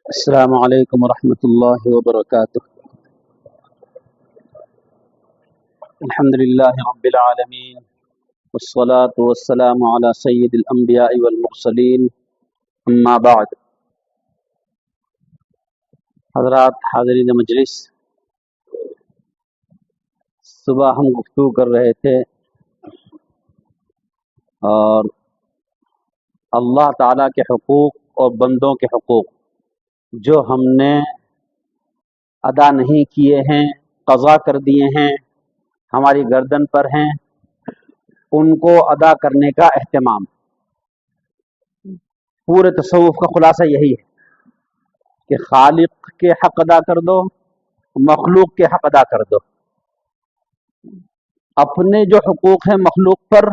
السلام علیکم ورحمۃ اللہ وبرکاتہ۔ الحمد للہ رب العالمین والصلاة والسلام علی سید الانبیاء والمرسلین، اما بعد۔ حضرات حاضرین مجلس، صبح ہم گفتگو کر رہے تھے اور اللہ تعالیٰ کے حقوق اور بندوں کے حقوق جو ہم نے ادا نہیں کیے ہیں، قضا کر دیے ہیں، ہماری گردن پر ہیں، ان کو ادا کرنے کا اہتمام۔ پورے تصوف کا خلاصہ یہی ہے کہ خالق کے حق ادا کر دو، مخلوق کے حق ادا کر دو۔ اپنے جو حقوق ہیں مخلوق پر،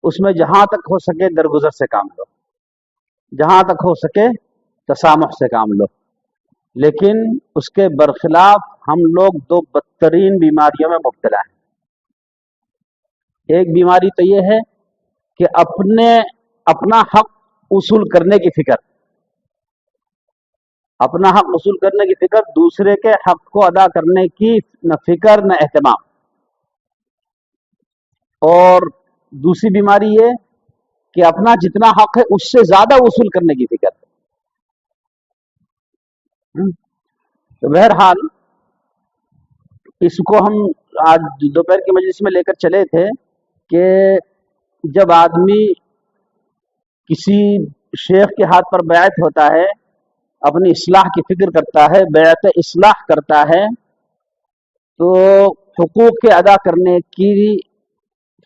اس میں جہاں تک ہو سکے درگزر سے کام لو، جہاں تک ہو سکے تسامح سے کام لو، لیکن اس کے برخلاف ہم لوگ دو بدترین بیماریوں میں مبتلا ہیں۔ ایک بیماری تو یہ ہے کہ اپنا حق وصول کرنے کی فکر، اپنا حق وصول کرنے کی فکر، دوسرے کے حق کو ادا کرنے کی نہ فکر نہ اہتمام۔ اور دوسری بیماری یہ کہ اپنا جتنا حق ہے اس سے زیادہ وصول کرنے کی فکر۔ تو بہرحال اس کو ہم آج دوپہر کی مجلس میں لے کر چلے تھے کہ جب آدمی کسی شیخ کے ہاتھ پر بیعت ہوتا ہے، اپنی اصلاح کی فکر کرتا ہے، بیعت اصلاح کرتا ہے، تو حقوق کے ادا کرنے کی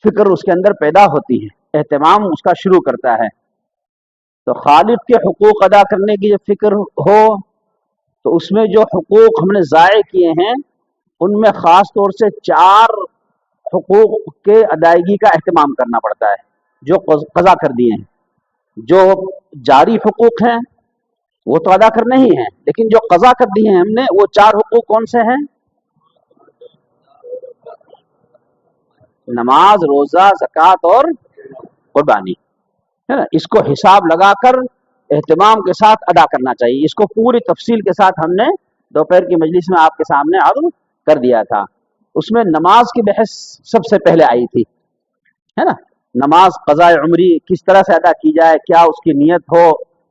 فکر اس کے اندر پیدا ہوتی ہے، اہتمام اس کا شروع کرتا ہے۔ تو خالق کے حقوق ادا کرنے کی جب فکر ہو تو اس میں جو حقوق ہم نے ضائع کیے ہیں ان میں خاص طور سے 4 حقوق کے ادائیگی کا اہتمام کرنا پڑتا ہے جو قضا کر دیے ہیں۔ جو جاری حقوق ہیں وہ تو ادا کرنے ہی ہیں، لیکن جو قضا کر دیے ہیں ہم نے، وہ 4 حقوق کون سے ہیں؟ نماز، روزہ، زکوٰۃ اور قربانی، ہے نا؟ اس کو حساب لگا کر اہتمام کے ساتھ ادا کرنا چاہیے۔ اس کو پوری تفصیل کے ساتھ ہم نے دوپہر کی مجلس میں آپ کے سامنے عرض کر دیا تھا۔ اس میں نماز کی بحث سب سے پہلے آئی تھی، ہے نا؟ نماز قضاء عمری کس طرح سے ادا کی جائے، کیا اس کی نیت ہو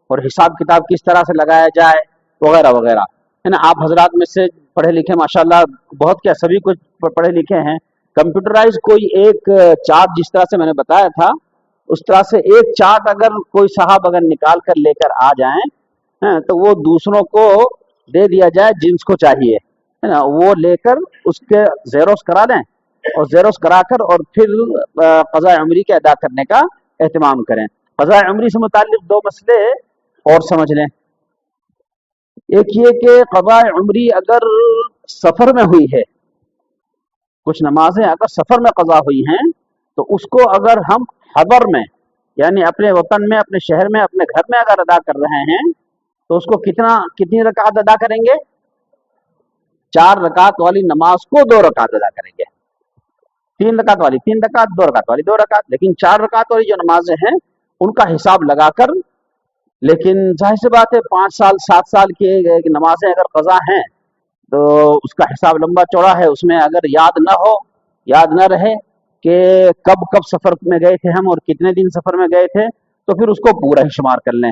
اور حساب کتاب کس طرح سے لگایا جائے، وغیرہ وغیرہ، ہے نا؟ آپ حضرات میں سے پڑھے لکھے ماشاءاللہ بہت، کیا سبھی کچھ پڑھے لکھے ہیں۔ کمپیوٹرائز کوئی ایک چارٹ جس طرح سے میں نے بتایا تھا، اس طرح سے ایک چارٹ اگر کوئی صاحب اگر نکال کر لے کر آ جائیں تو وہ دوسروں کو دے دیا جائے جنس کو چاہیے، ہے نا؟ وہ لے کر اس کے زیروس کرا دیں اور زیروس کرا کر اور پھر قضاء عمری کے ادا کرنے کا اہتمام کریں۔ قضاء عمری سے متعلق 2 مسئلے اور سمجھ لیں۔ ایک یہ کہ قضاء عمری اگر سفر میں ہوئی ہے، کچھ نمازیں اگر سفر میں قضا ہوئی ہیں تو اس کو اگر ہم حضر میں، یعنی اپنے وطن میں، اپنے شہر میں، اپنے گھر میں اگر ادا کر رہے ہیں تو اس کو کتنی رکعت ادا کریں گے؟ 4 رکعت والی نماز کو 2 رکعت ادا کریں گے۔ 3 رکعت والی 3 رکعت، 2 رکعت والی 2 رکعت، لیکن 4 رکعت والی جو نمازیں ہیں ان کا حساب لگا کر۔ لیکن ظاہر سی بات ہے 5 سال 7 سال کی نمازیں اگر قضا ہیں تو اس کا حساب لمبا چوڑا ہے۔ اس میں اگر یاد نہ ہو، یاد نہ رہے کہ کب سفر میں گئے تھے ہم اور کتنے دن سفر میں گئے تھے، تو پھر اس کو پورا ہی شمار کر لیں،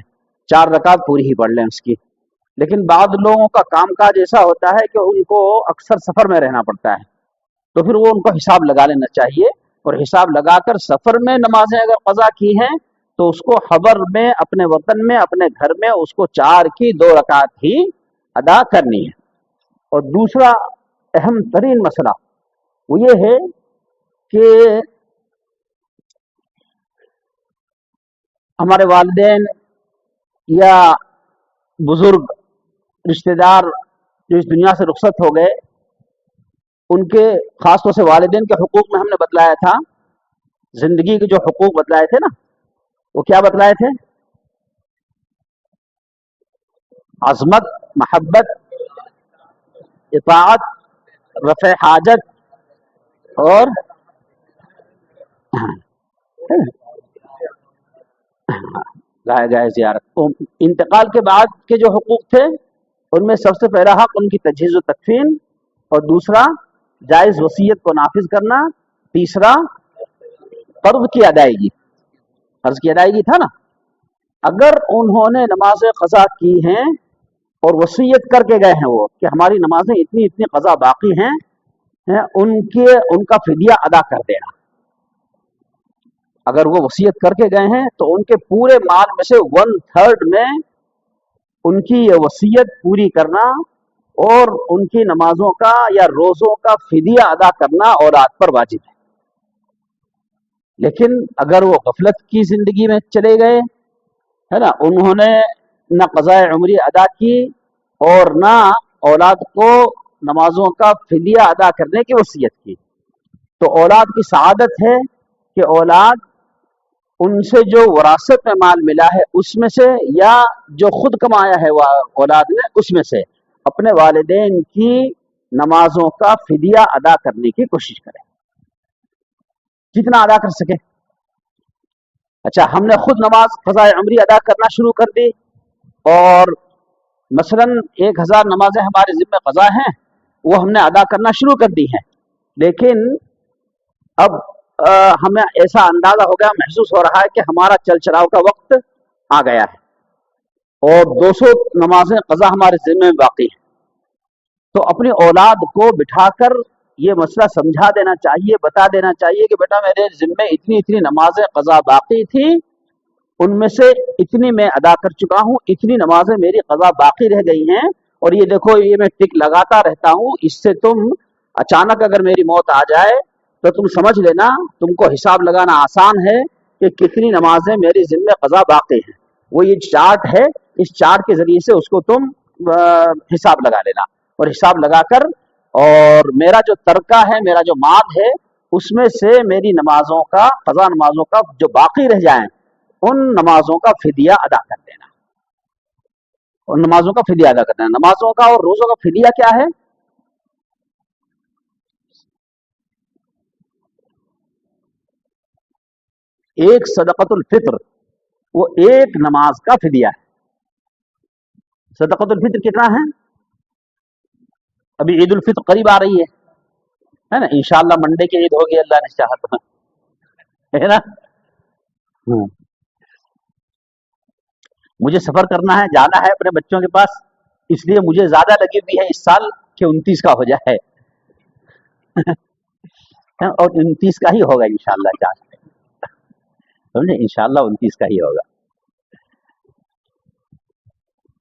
4 رکعت پوری ہی پڑھ لیں اس کی۔ لیکن بعض لوگوں کا کام کاج ایسا ہوتا ہے کہ ان کو اکثر سفر میں رہنا پڑتا ہے، تو پھر وہ ان کو حساب لگا لینا چاہیے، اور حساب لگا کر سفر میں نمازیں اگر قضا کی ہیں تو اس کو حضر میں، اپنے وطن میں، اپنے گھر میں اس کو 4 کی 2 رکعت ہی ادا کرنی ہے۔ اور دوسرا اہم ترین مسئلہ وہ یہ ہے کہ ہمارے والدین یا بزرگ رشتہ دار جو اس دنیا سے رخصت ہو گئے، ان کے خاص طور سے والدین کے حقوق میں ہم نے بتلایا تھا، زندگی کے جو حقوق بتلائے تھے نا، وہ کیا بتلائے تھے؟ عظمت، محبت، اطاعت، رفع حاجت اور गाय गाय ज़ियारत। तो इंतकाल के बाद के जो हुकूक थे उनमें सबसे पहला हक उनकी तजहीज़ व तकफीन, और दूसरा जायज़ वसीयत को नाफिज करना, तीसरा कर्ज की अदायगी, कर्ज की अदायगी था ना। अगर उन्होंने नमाजें कज़ा की हैं और वसीयत करके गए हैं वो कि हमारी नमाजें इतनी इतनी कज़ा बाकी हैं, उनका फिदिया अदा कर देना। अगर वो वसीयत करके गए हैं तो उनके पूरे माल में से 1/3 में उनकी ये वसीयत पूरी करना और उनकी नमाजों का या रोज़ों का फिदिया अदा करना औलाद पर वाजिब है। लेकिन अगर वो गफलत की ज़िंदगी में चले गए, है ना, उन्होंने न क़ज़ाए उम्री अदा की और ना औलाद को नमाजों का फिदिया अदा करने की वसीयत की, तो औलाद की सआदत है कि औलाद उनसे जो वरासत में माल मिला है उसमें से या जो खुद कमाया है औलाद ने उसमें से अपने वालिदैन की नमाजों का फिदिया अदा करने की कोशिश करें, जितना अदा कर सके। अच्छा, हमने खुद नमाज क़ज़ाए उम्री अदा करना शुरू कर दी और मसलन 1000 नमाजें हमारे ज़िम्मे क़ज़ा हैं, वो हमने अदा करना शुरू कर दी हैं, लेकिन अब हमें ऐसा अंदाजा हो गया, महसूस हो रहा है कि हमारा चल चलाव का वक्त आ गया है और 200 नमाजें क़ज़ा हमारे ज़िम्मे में बाकी हैं। तो अपनी औलाद को बिठाकर ये मसला समझा देना चाहिए, बता देना चाहिए कि बेटा मेरे ज़िम्मे इतनी इतनी नमाजें क़ज़ा बाकी थी, उनमें से इतनी मैं अदा कर चुका हूँ, इतनी नमाजें मेरी क़ज़ा बाकी रह गई हैं और ये देखो ये मैं टिक लगाता रहता हूँ, इससे तुम अचानक अगर मेरी मौत आ जाए तो तुम समझ लेना, तुमको हिसाब लगाना आसान है कि कितनी नमाजें मेरे ज़िम्मे क़ज़ा बाकी हैं। वो ये चार्ट है, इस चार्ट के ज़रिए से उसको तुम हिसाब लगा लेना और हिसाब लगाकर और मेरा जो तरका है, मेरा जो माद है, उसमें से मेरी नमाजों का, क़ज़ा नमाजों का जो बाकी रह जाएं उन नमाजों का फिदिया अदा कर देना, उन नमाजों का फिदिया अदा कर देना। नमाजों का और रोज़ों का फिदिया क्या है? एक सदक़तुल फ़ित्र, वो एक नमाज का फिदिया है। सदक़तुल फ़ित्र कितना है? अभी ईद उल फित्र करीब आ रही है ना, इंशाअल्लाह मंडे की ईद होगी अल्लाह ने चाहा तो, है ना। मुझे सफर करना है, जाना है अपने बच्चों के पास, इसलिए मुझे ज्यादा लगी हुई है इस साल कि 29 का हो जाए और 29 का ही होगा इंशाअल्लाह, समझे, इंशाअल्लाह 29 का ही होगा।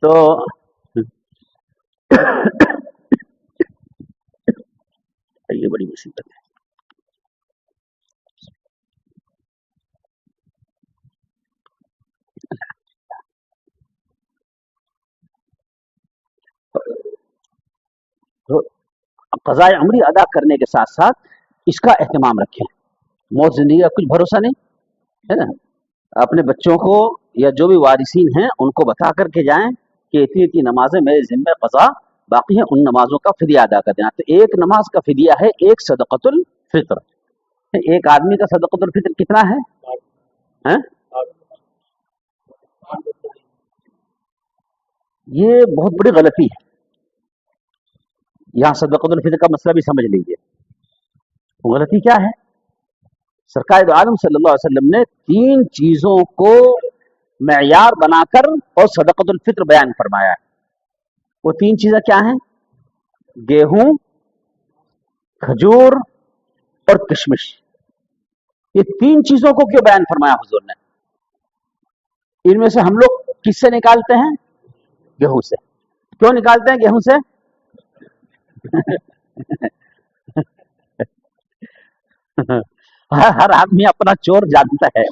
तो ये बड़ी मुसीबत है। तो क़ज़ाए उम्री अदा करने के साथ साथ इसका एहतमाम रखें। मौत जिंदगी का कुछ भरोसा नहीं है ना। अपने बच्चों को या जो भी वारिसीन हैं उनको बता करके जाएं कि इतनी इतनी नमाजें मेरे ज़िम्मे क़ज़ा बाकी हैं, उन नमाजों का फिदिया अदा कर देना। तो एक नमाज का फिदिया है एक सदक़तुल फ़ित्र। एक आदमी का सदक़तुल फ़ित्र कितना है? हैं? ये बहुत बड़ी गलती है। यहाँ सदक़तुल फ़ित्र का मसला भी समझ लीजिए। वो गलती क्या है? सरकार आलम सल्लल्लाहु अलैहि वसल्लम ने 3 चीज़ों को मेयार बनाकर और सदक़तुल फ़ित्र बयान फरमाया है। वो 3 चीज़ें क्या हैं? गेहूं, खजूर और किशमिश। ये 3 चीज़ों को क्यों बयान फरमाया हुजूर ने? इनमें से हम लोग किससे निकालते हैं? गेहूं से। क्यों निकालते हैं गेहूं से? हर आदमी अपना चोर जानता है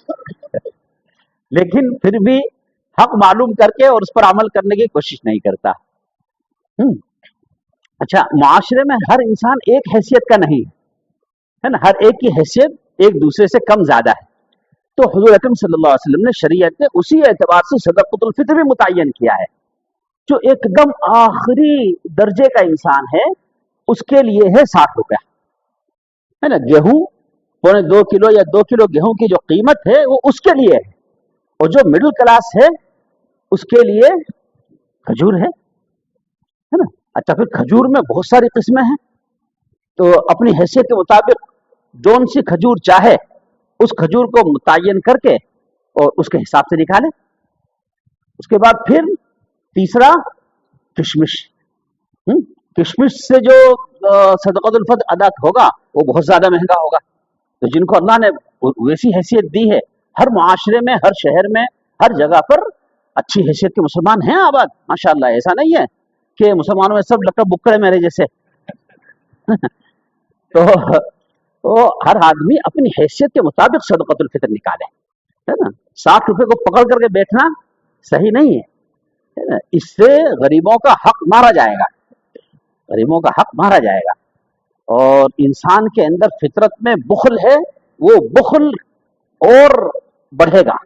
लेकिन फिर भी हक मालूम करके और उस पर अमल करने की कोशिश नहीं करता। अच्छा, माशरे में हर इंसान एक हैसियत का नहीं है ना, हर एक की हैसियत एक दूसरे से कम ज्यादा है। तो हुजूर अकरम सल्लल्लाहु अलैहि वसल्लम ने शरीयत ने उसी एतबार से सदक़तुल फ़ित्र भी मुतय्यन किया है। जो एकदम आखिरी दर्जे का इंसान है उसके लिए है 60 रुपया, है ना। गेहूं 2.25 किलो या 2 किलो गेहूं की जो कीमत है वो उसके लिए है, اور جو मिडिल क्लास है उसके लिए खजूर है ना। अच्छा, फिर खजूर में बहुत सारी किस्में हैं, तो अपनी हैसियत के मुताबिक जौन सी खजूर चाहे उस खजूर को मुतय्यन करके और उसके हिसाब से निकाले। उसके बाद फिर तीसरा किशमिश। किशमिश से जो सदक़तुल फ़ितर अदा होगा वो बहुत ज्यादा महंगा होगा। तो जिनको अल्लाह ने वैसी हैसियत दी है, हर मुआशरे में, हर शहर में, हर जगह पर अच्छी हैसियत के मुसलमान हैं आबाद, माशाअल्लाह। ऐसा नहीं है कि मुसलमानों में सब लकड़ बुक्कड़ मेरे जैसे तो हर आदमी अपनी हैसियत के मुताबिक सदक़तुल फ़ितर निकाले, है ना। 60 रुपए को पकड़ करके बैठना सही नहीं है ना। इससे गरीबों का हक मारा जाएगा, गरीबों का हक मारा जाएगा। और इंसान के अंदर फितरत में बुखल है, वो बुखल और बढ़ेगा।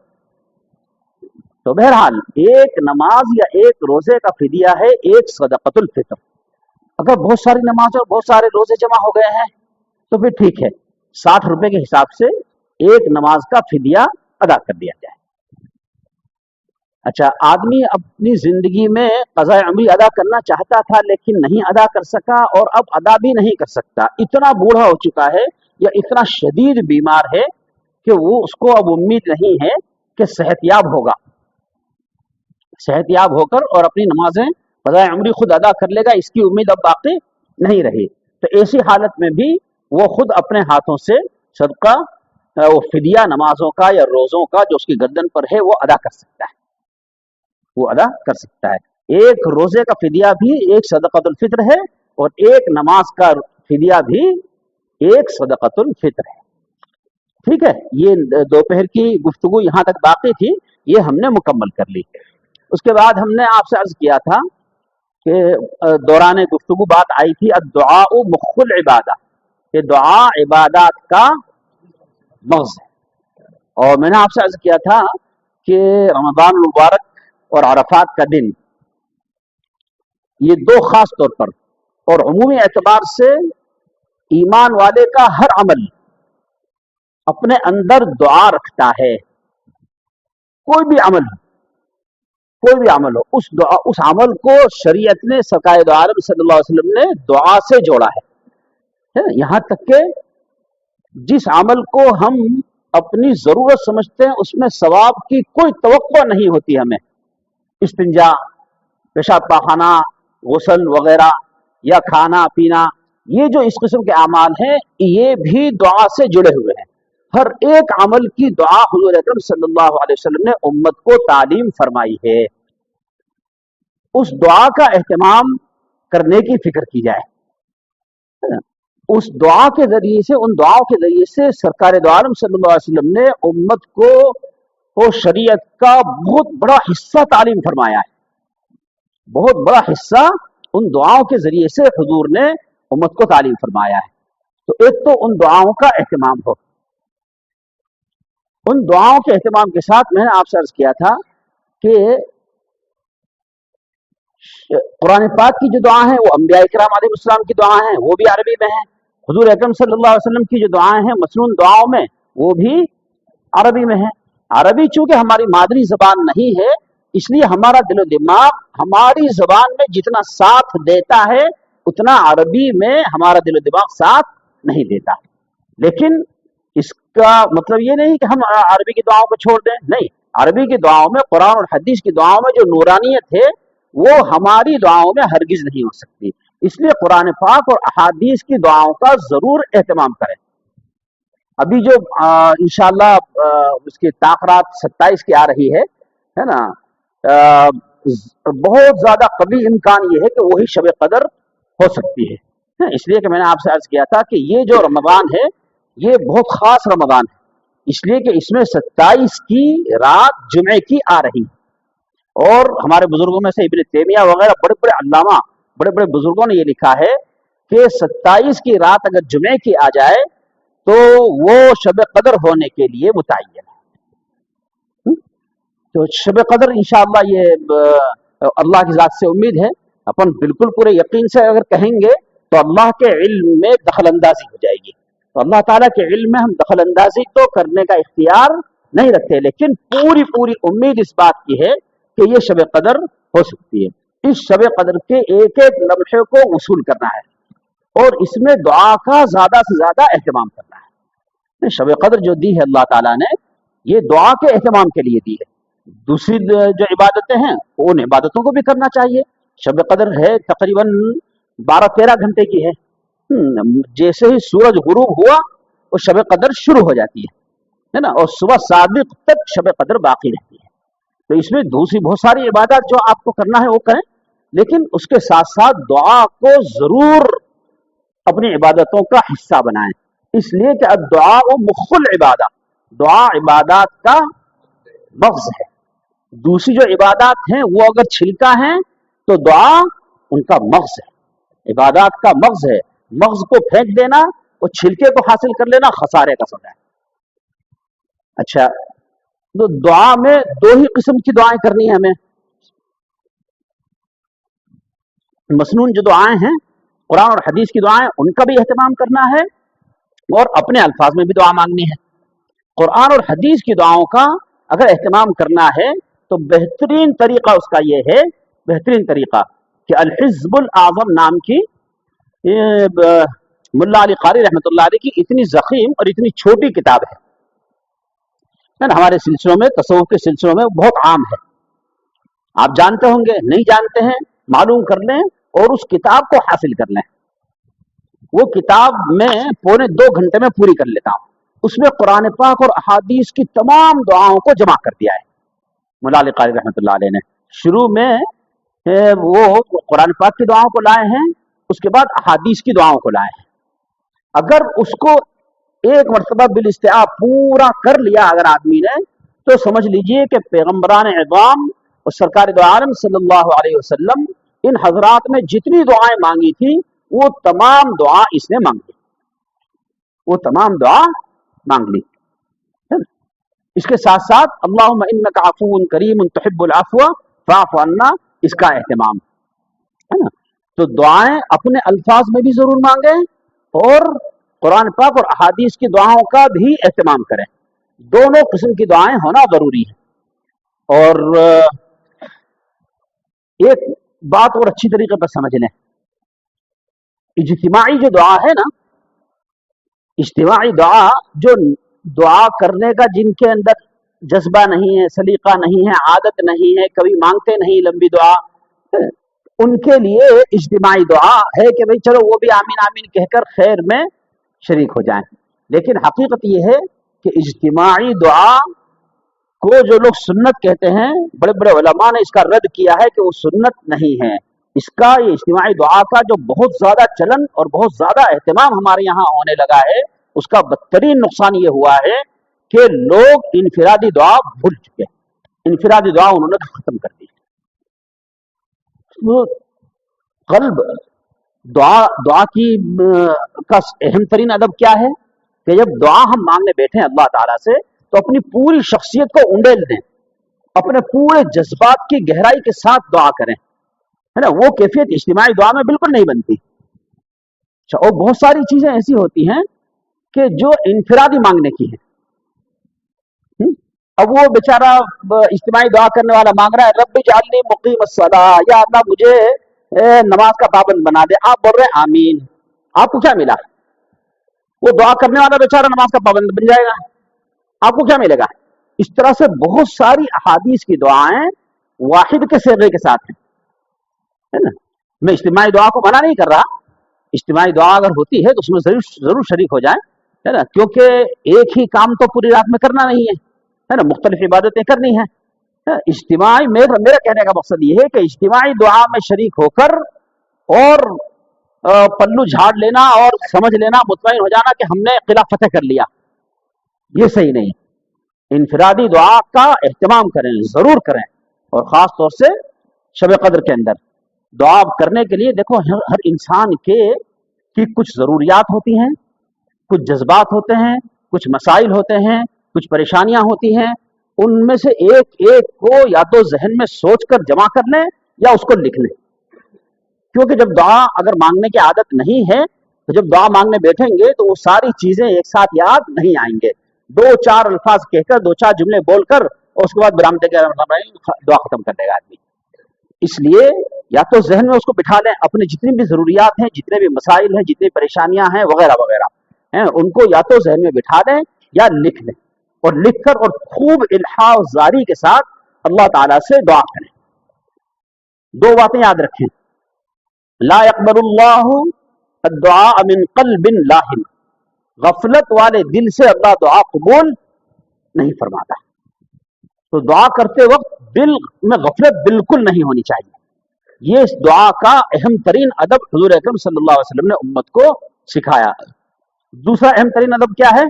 तो बहरहाल एक नमाज या एक रोजे का फिदिया है एक सदक़तुल फ़ितर। अगर बहुत सारी नमाज और बहुत सारे रोजे जमा हो गए हैं तो फिर ठीक है, 60 रुपए के हिसाब से एक नमाज का फिदिया अदा कर दिया जाए। अच्छा, आदमी अपनी जिंदगी में क़ज़ा उम्री अदा करना चाहता था लेकिन नहीं अदा कर सका, और अब अदा भी नहीं कर सकता। इतना बूढ़ा हो चुका है या इतना शदीद बीमार है कि वो उसको अब उम्मीद नहीं है कि सेहतयाब होगा, सेहतयाब होकर और अपनी नमाजें क़ज़ा उम्री खुद अदा कर लेगा, इसकी उम्मीद अब बाकी नहीं रही। तो ऐसी हालत में भी वो खुद अपने हाथों से सदका, वो फिदिया नमाजों का या रोज़ों का जो उसकी गर्दन पर है वो अदा कर सकता है, वो अदा कर सकता है। एक रोजे का फिदिया भी एक सदक़तुल फ़ितर है और एक नमाज का फिदिया भी एक सदक़तुल फ़ितर है। ठीक है, ये दोपहर की गुफ्तगू यहाँ तक बाकी थी, ये हमने मुकम्मल कर ली। उसके बाद हमने आपसे अर्ज किया था कि दौरान गुफ्तगू बात आई थी अद्दुआ मुख्खुल इबादा, कि दुआ इबादत का मग़ज़ है। और मैंने आपसे अर्ज किया था कि रमज़ान मुबारक और अरफात का दिन, ये दो खास तौर पर और उमूमी एतबार से ईमान वाले का हर अमल अपने अंदर दुआ रखता है। कोई भी अमल हो, कोई भी अमल हो, उस दुआ, उस अमल को शरीयत ने, सरकार दो आलम सल्लल्लाहु अलैहि वसल्लम ने दुआ से जोड़ा है। यहाँ तक के जिस अमल को हम अपनी जरूरत समझते हैं उसमें सवाब की कोई तवक्को नहीं होती हमें, इस्तिंजा, पेशाब पाखाना, गुसल वगैरह या खाना पीना, ये जो इस किस्म के अमाल हैं ये भी दुआ से जुड़े हुए हैं। हर एक अमल की दुआ हुजूर अकरम सल्लल्लाहु अलैहि वसल्लम ने उम्मत को तालीम फरमाई है। उस दुआ का एहतमाम करने की फिक्र की जाए। उस दुआ के जरिए से, उन दुआओं के जरिए से सरकार दो आलम सल्लल्लाहु अलैहि वसल्लम ने उम्मत को वो शरीयत का बहुत बड़ा हिस्सा तालीम फरमाया है। बहुत बड़ा हिस्सा उन दुआओं के जरिए से हुजूर ने उम्मत को तालीम फरमाया है। तो एक तो उन दुआओं का एहतमाम हो। उन दुआओं के एहतमाम के साथ मैंने आपसे अर्ज किया था कि कुरान पाक की जो दुआ है वो अंबिया इकराम अलैहिस्सलाम की दुआ है, वो भी अरबी में है। हुजूर अकरम सल्लल्लाहु अलैहि वसल्लम की जो दुआएं हैं मसनून दुआओं में, वो भी अरबी में है। अरबी चूंकि हमारी मादरी जबान नहीं है, इसलिए हमारा दिलो दिमाग हमारी जबान में जितना साथ देता है उतना अरबी में हमारा दिलो दिमाग साथ नहीं देता। लेकिन इसका मतलब ये नहीं कि हम अरबी की दुआओं को छोड़ दें, नहीं। अरबी की दुआओं में, कुरान और हदीस की दुआओं में जो नूरानियत है वो हमारी दुआओं में हरगिज नहीं हो सकती। इसलिए कुरान पाक और अहादीस की दुआओं का जरूर एहतमाम करें। अभी जो इंशाअल्लाह उसकी ताक़रात 27 की आ रही है ना, बहुत ज्यादा कभी इम्कान ये है कि वही शब कदर हो सकती है। इसलिए कि मैंने आपसे अर्ज किया था कि ये जो रमजान है ये बहुत खास रमजान है, इसलिए कि इसमें 27 की रात जुमे की आ रही है। और हमारे बुजुर्गों में से इब्न तैमिया वगैरह बड़े बड़े अल्लामा, बड़े बड़े बुजुर्गों ने ये लिखा है कि 27 की रात अगर जुमे की आ जाए तो वो शब कदर होने के लिए मुतय्यन है। तो शब कदर इंशाअल्लाह ये अल्लाह की जात से उम्मीद है, अपन बिल्कुल पूरे यकीन से अगर कहेंगे तो अल्लाह के इल्म में दखल अंदाजी हो जाएगी। तो अल्लाह ताला के इल्म में हम दखल अंदाजी तो करने का इख्तियार नहीं रखते, लेकिन पूरी पूरी उम्मीद इस बात की है कि ये शब कदर हो सकती है। इस शब कदर के एक एक लम्हे को वसूल करना है और इसमें दुआ का ज्यादा से ज्यादा एहतमाम करना है। शब कदर जो दी है अल्लाह ताला ने, ये दुआ के एहतमाम के लिए दी है। दूसरी जो इबादतें हैं उन इबादतों को भी करना चाहिए। शब कदर है तकरीबन 12-13 घंटे की है। जैसे ही सूरज गुरूब हुआ वो शब कदर शुरू हो जाती है ना, और सुबह सादिक तक शब कदर बाकी रहती है। तो इसमें दूसरी बहुत सारी इबादत जो आपको करना है वो करें, लेकिन उसके साथ साथ दुआ को जरूर अपनी इबादतों का हिस्सा बनाएं, इसलिए कि अब दुआ वो मुख्फुल इबादत, दुआ इबादत का मग़ज़ है। दूसरी जो इबादत हैं वो अगर छिलका है तो दुआ उनका मग़ज़ है, इबादत का मग़ज़ है। मग़ज़ को फेंक देना और छिलके को हासिल कर लेना खसारे का सौदा है। अच्छा, तो दुआ में दो ही किस्म की दुआएं करनी है हमें। मसनून जो दुआएं हैं, कुरान और हदीस की दुआएं, उनका भी एहतमाम करना है और अपने अल्फाज में भी दुआ मांगनी है। कुरान और हदीस की दुआओं का अगर एहतमाम करना है तो बेहतरीन तरीका उसका ये है, बेहतरीन तरीका कि अल हिज़्बुल आज़म नाम की मुल्ला अली कारी रहमतुल्लाह अलैह की इतनी ज़ख़ीम और इतनी छोटी किताब है ना, हमारे सिलसिलों में, तसव्वुफ़ के सिलसिलों में बहुत आम है। आप जानते होंगे, नहीं जानते हैं मालूम कर लें और उस किताब को हासिल कर लें। वो किताब मैं पौने 2 घंटे में पूरी कर लेता हूँ। उसमें कुरान पाक और अहादीस की तमाम दुआओं को जमा कर दिया है मुल्ला अली कारी रहमतुल्लाह अलैह ने। शुरू में वो कुरान पाक की दुआओं को लाए हैं, उसके बाद अहादीस की दुआओं को लाए हैं। अगर उसको एक मरतबा बिल इस्तिआ पूरा कर लिया अगर आदमी ने, तो समझ लीजिए कि पैगम्बरान इज़ाम और सरकार दो आलम सल्लल्लाहु अलैहि वसल्लम इन हजरात ने जितनी दुआएं मांगी थी वो तमाम दुआ इसने मांग ली, वो तमाम दुआ मांग ली है ना। इसके साथ साथ अल्लाहुम्मा इन्नका अफ़ुव्वुन करीमुन तुहिब्बुल अफ़्व फ़अफ़ु अन्ना, इसका एहतमाम है ना। तो दुआएं अपने अल्फाज में भी जरूर मांगे और कुरान पाक और अहादीस की दुआओं का भी एहतमाम करें। दोनों किस्म की दुआएं होना जरूरी है। और एक बात और अच्छी तरीके पर समझ लें, इज्तिमाई जो दुआ है ना, इज्तिमाई दुआ, जो दुआ करने का जिनके अंदर जज्बा नहीं है, सलीका नहीं है, आदत नहीं है, कभी मांगते नहीं लंबी दुआ, उनके लिए इज्तिमाई दुआ है कि भाई चलो वो भी आमीन आमीन कहकर खैर में शरीक हो जाएं। लेकिन हकीकत यह है कि इज्तिमाई दुआ को जो लोग सुन्नत कहते हैं, बड़े बड़े उलमा ने इसका रद्द किया है कि वो सुन्नत नहीं है। इसका, ये इज्तिमाई दुआ का जो बहुत ज्यादा चलन और बहुत ज्यादा एहतमाम हमारे यहाँ होने लगा है, उसका बदतरीन नुकसान ये हुआ है कि लोग इनफिरादी दुआ भूल चुके हैं। इनफिरादी दुआ उन्होंने खत्म कर दी। कल्ब दुआ की का अहम तरीन अदब क्या है कि जब दुआ हम मांगने बैठे अल्लाह ताला से, तो अपनी पूरी शख्सियत को उंडेल दें, अपने पूरे जज्बात की गहराई के साथ दुआ करें, है ना। वो कैफियत इज्तिमाई दुआ में बिल्कुल नहीं बनती। और बहुत सारी चीजें ऐसी होती हैं कि जो इनफिरादी मांगने की है। अब वो बेचारा इज्तिमाई दुआ करने वाला मांग रहा है रब्बी जालनी मुकीमस्सलाह, या अल्लाह मुझे नमाज का पाबंद बना दे। आप बोल रहे हैं आमीन, आपको क्या मिला? वो दुआ करने वाला बेचारा नमाज का पाबंद बन जाएगा, आपको क्या मिलेगा? इस तरह से बहुत सारी अहादीस की दुआएं वाहिद के सेगे के साथ है ना। मैं इज्तिमाई दुआ को मना नहीं कर रहा, इज्तिमाई दुआ अगर होती है तो उसमें जरूर शरीक हो जाए, है ना, क्योंकि एक ही काम तो पूरी रात में करना नहीं है ना, मुख्तलिफ इबादतें करनी है। इज्तिमाई, मेरा कहने का मकसद ये है कि इज्तिमाई दुआ में शरीक होकर और पल्लू झाड़ लेना और समझ लेना, मुतमईन हो जाना कि हमने किला फतेह कर लिया, ये सही नहीं। इनफिरादी दुआ का एहतमाम करें, जरूर करें, और खास तौर से शब कद्र के अंदर दुआ करने के लिए देखो हर इंसान की कुछ जरूरियात होती हैं, कुछ जज्बात होते हैं, कुछ मसाइल होते हैं, कुछ परेशानियां होती हैं। उनमें से एक एक को या तो जहन में सोचकर जमा कर लें या उसको लिख लें, क्योंकि जब दुआ अगर मांगने की आदत नहीं है तो जब दुआ मांगने बैठेंगे तो वो सारी चीजें एक साथ याद नहीं आएंगे। दो चार अल्फाज कहकर, दो चार जुमले बोलकर, और उसके बाद विराम देकर दुआ खत्म कर देगा आदमी। इसलिए या तो जहन में उसको बिठा लें, अपनी जितनी भी जरूरियात हैं, जितने भी मसाइल हैं, जितनी परेशानियां हैं वगैरह वगैरह हैं, उनको या तो जहन में बिठा दें या लिख लें, और लिख कर और खूब इल्हा जारी के साथ अल्लाह ताला से दुआ करें। दो बातें याद रखें, ला यक़बलुल्लाहु अद्दुआ मिन क़ल्बिन लाहिन, गफलत वाले दिल से अल्लाह दुआ कबूल नहीं फरमाता। तो दुआ करते वक्त दिल में गफलत बिल्कुल नहीं होनी चाहिए। ये इस दुआ का अहम तरीन अदब हुजूर अकरम सल्लल्लाहु अलैहि वसल्लम ने उम्मत को सिखाया। दूसरा अहम तरीन अदब क्या है?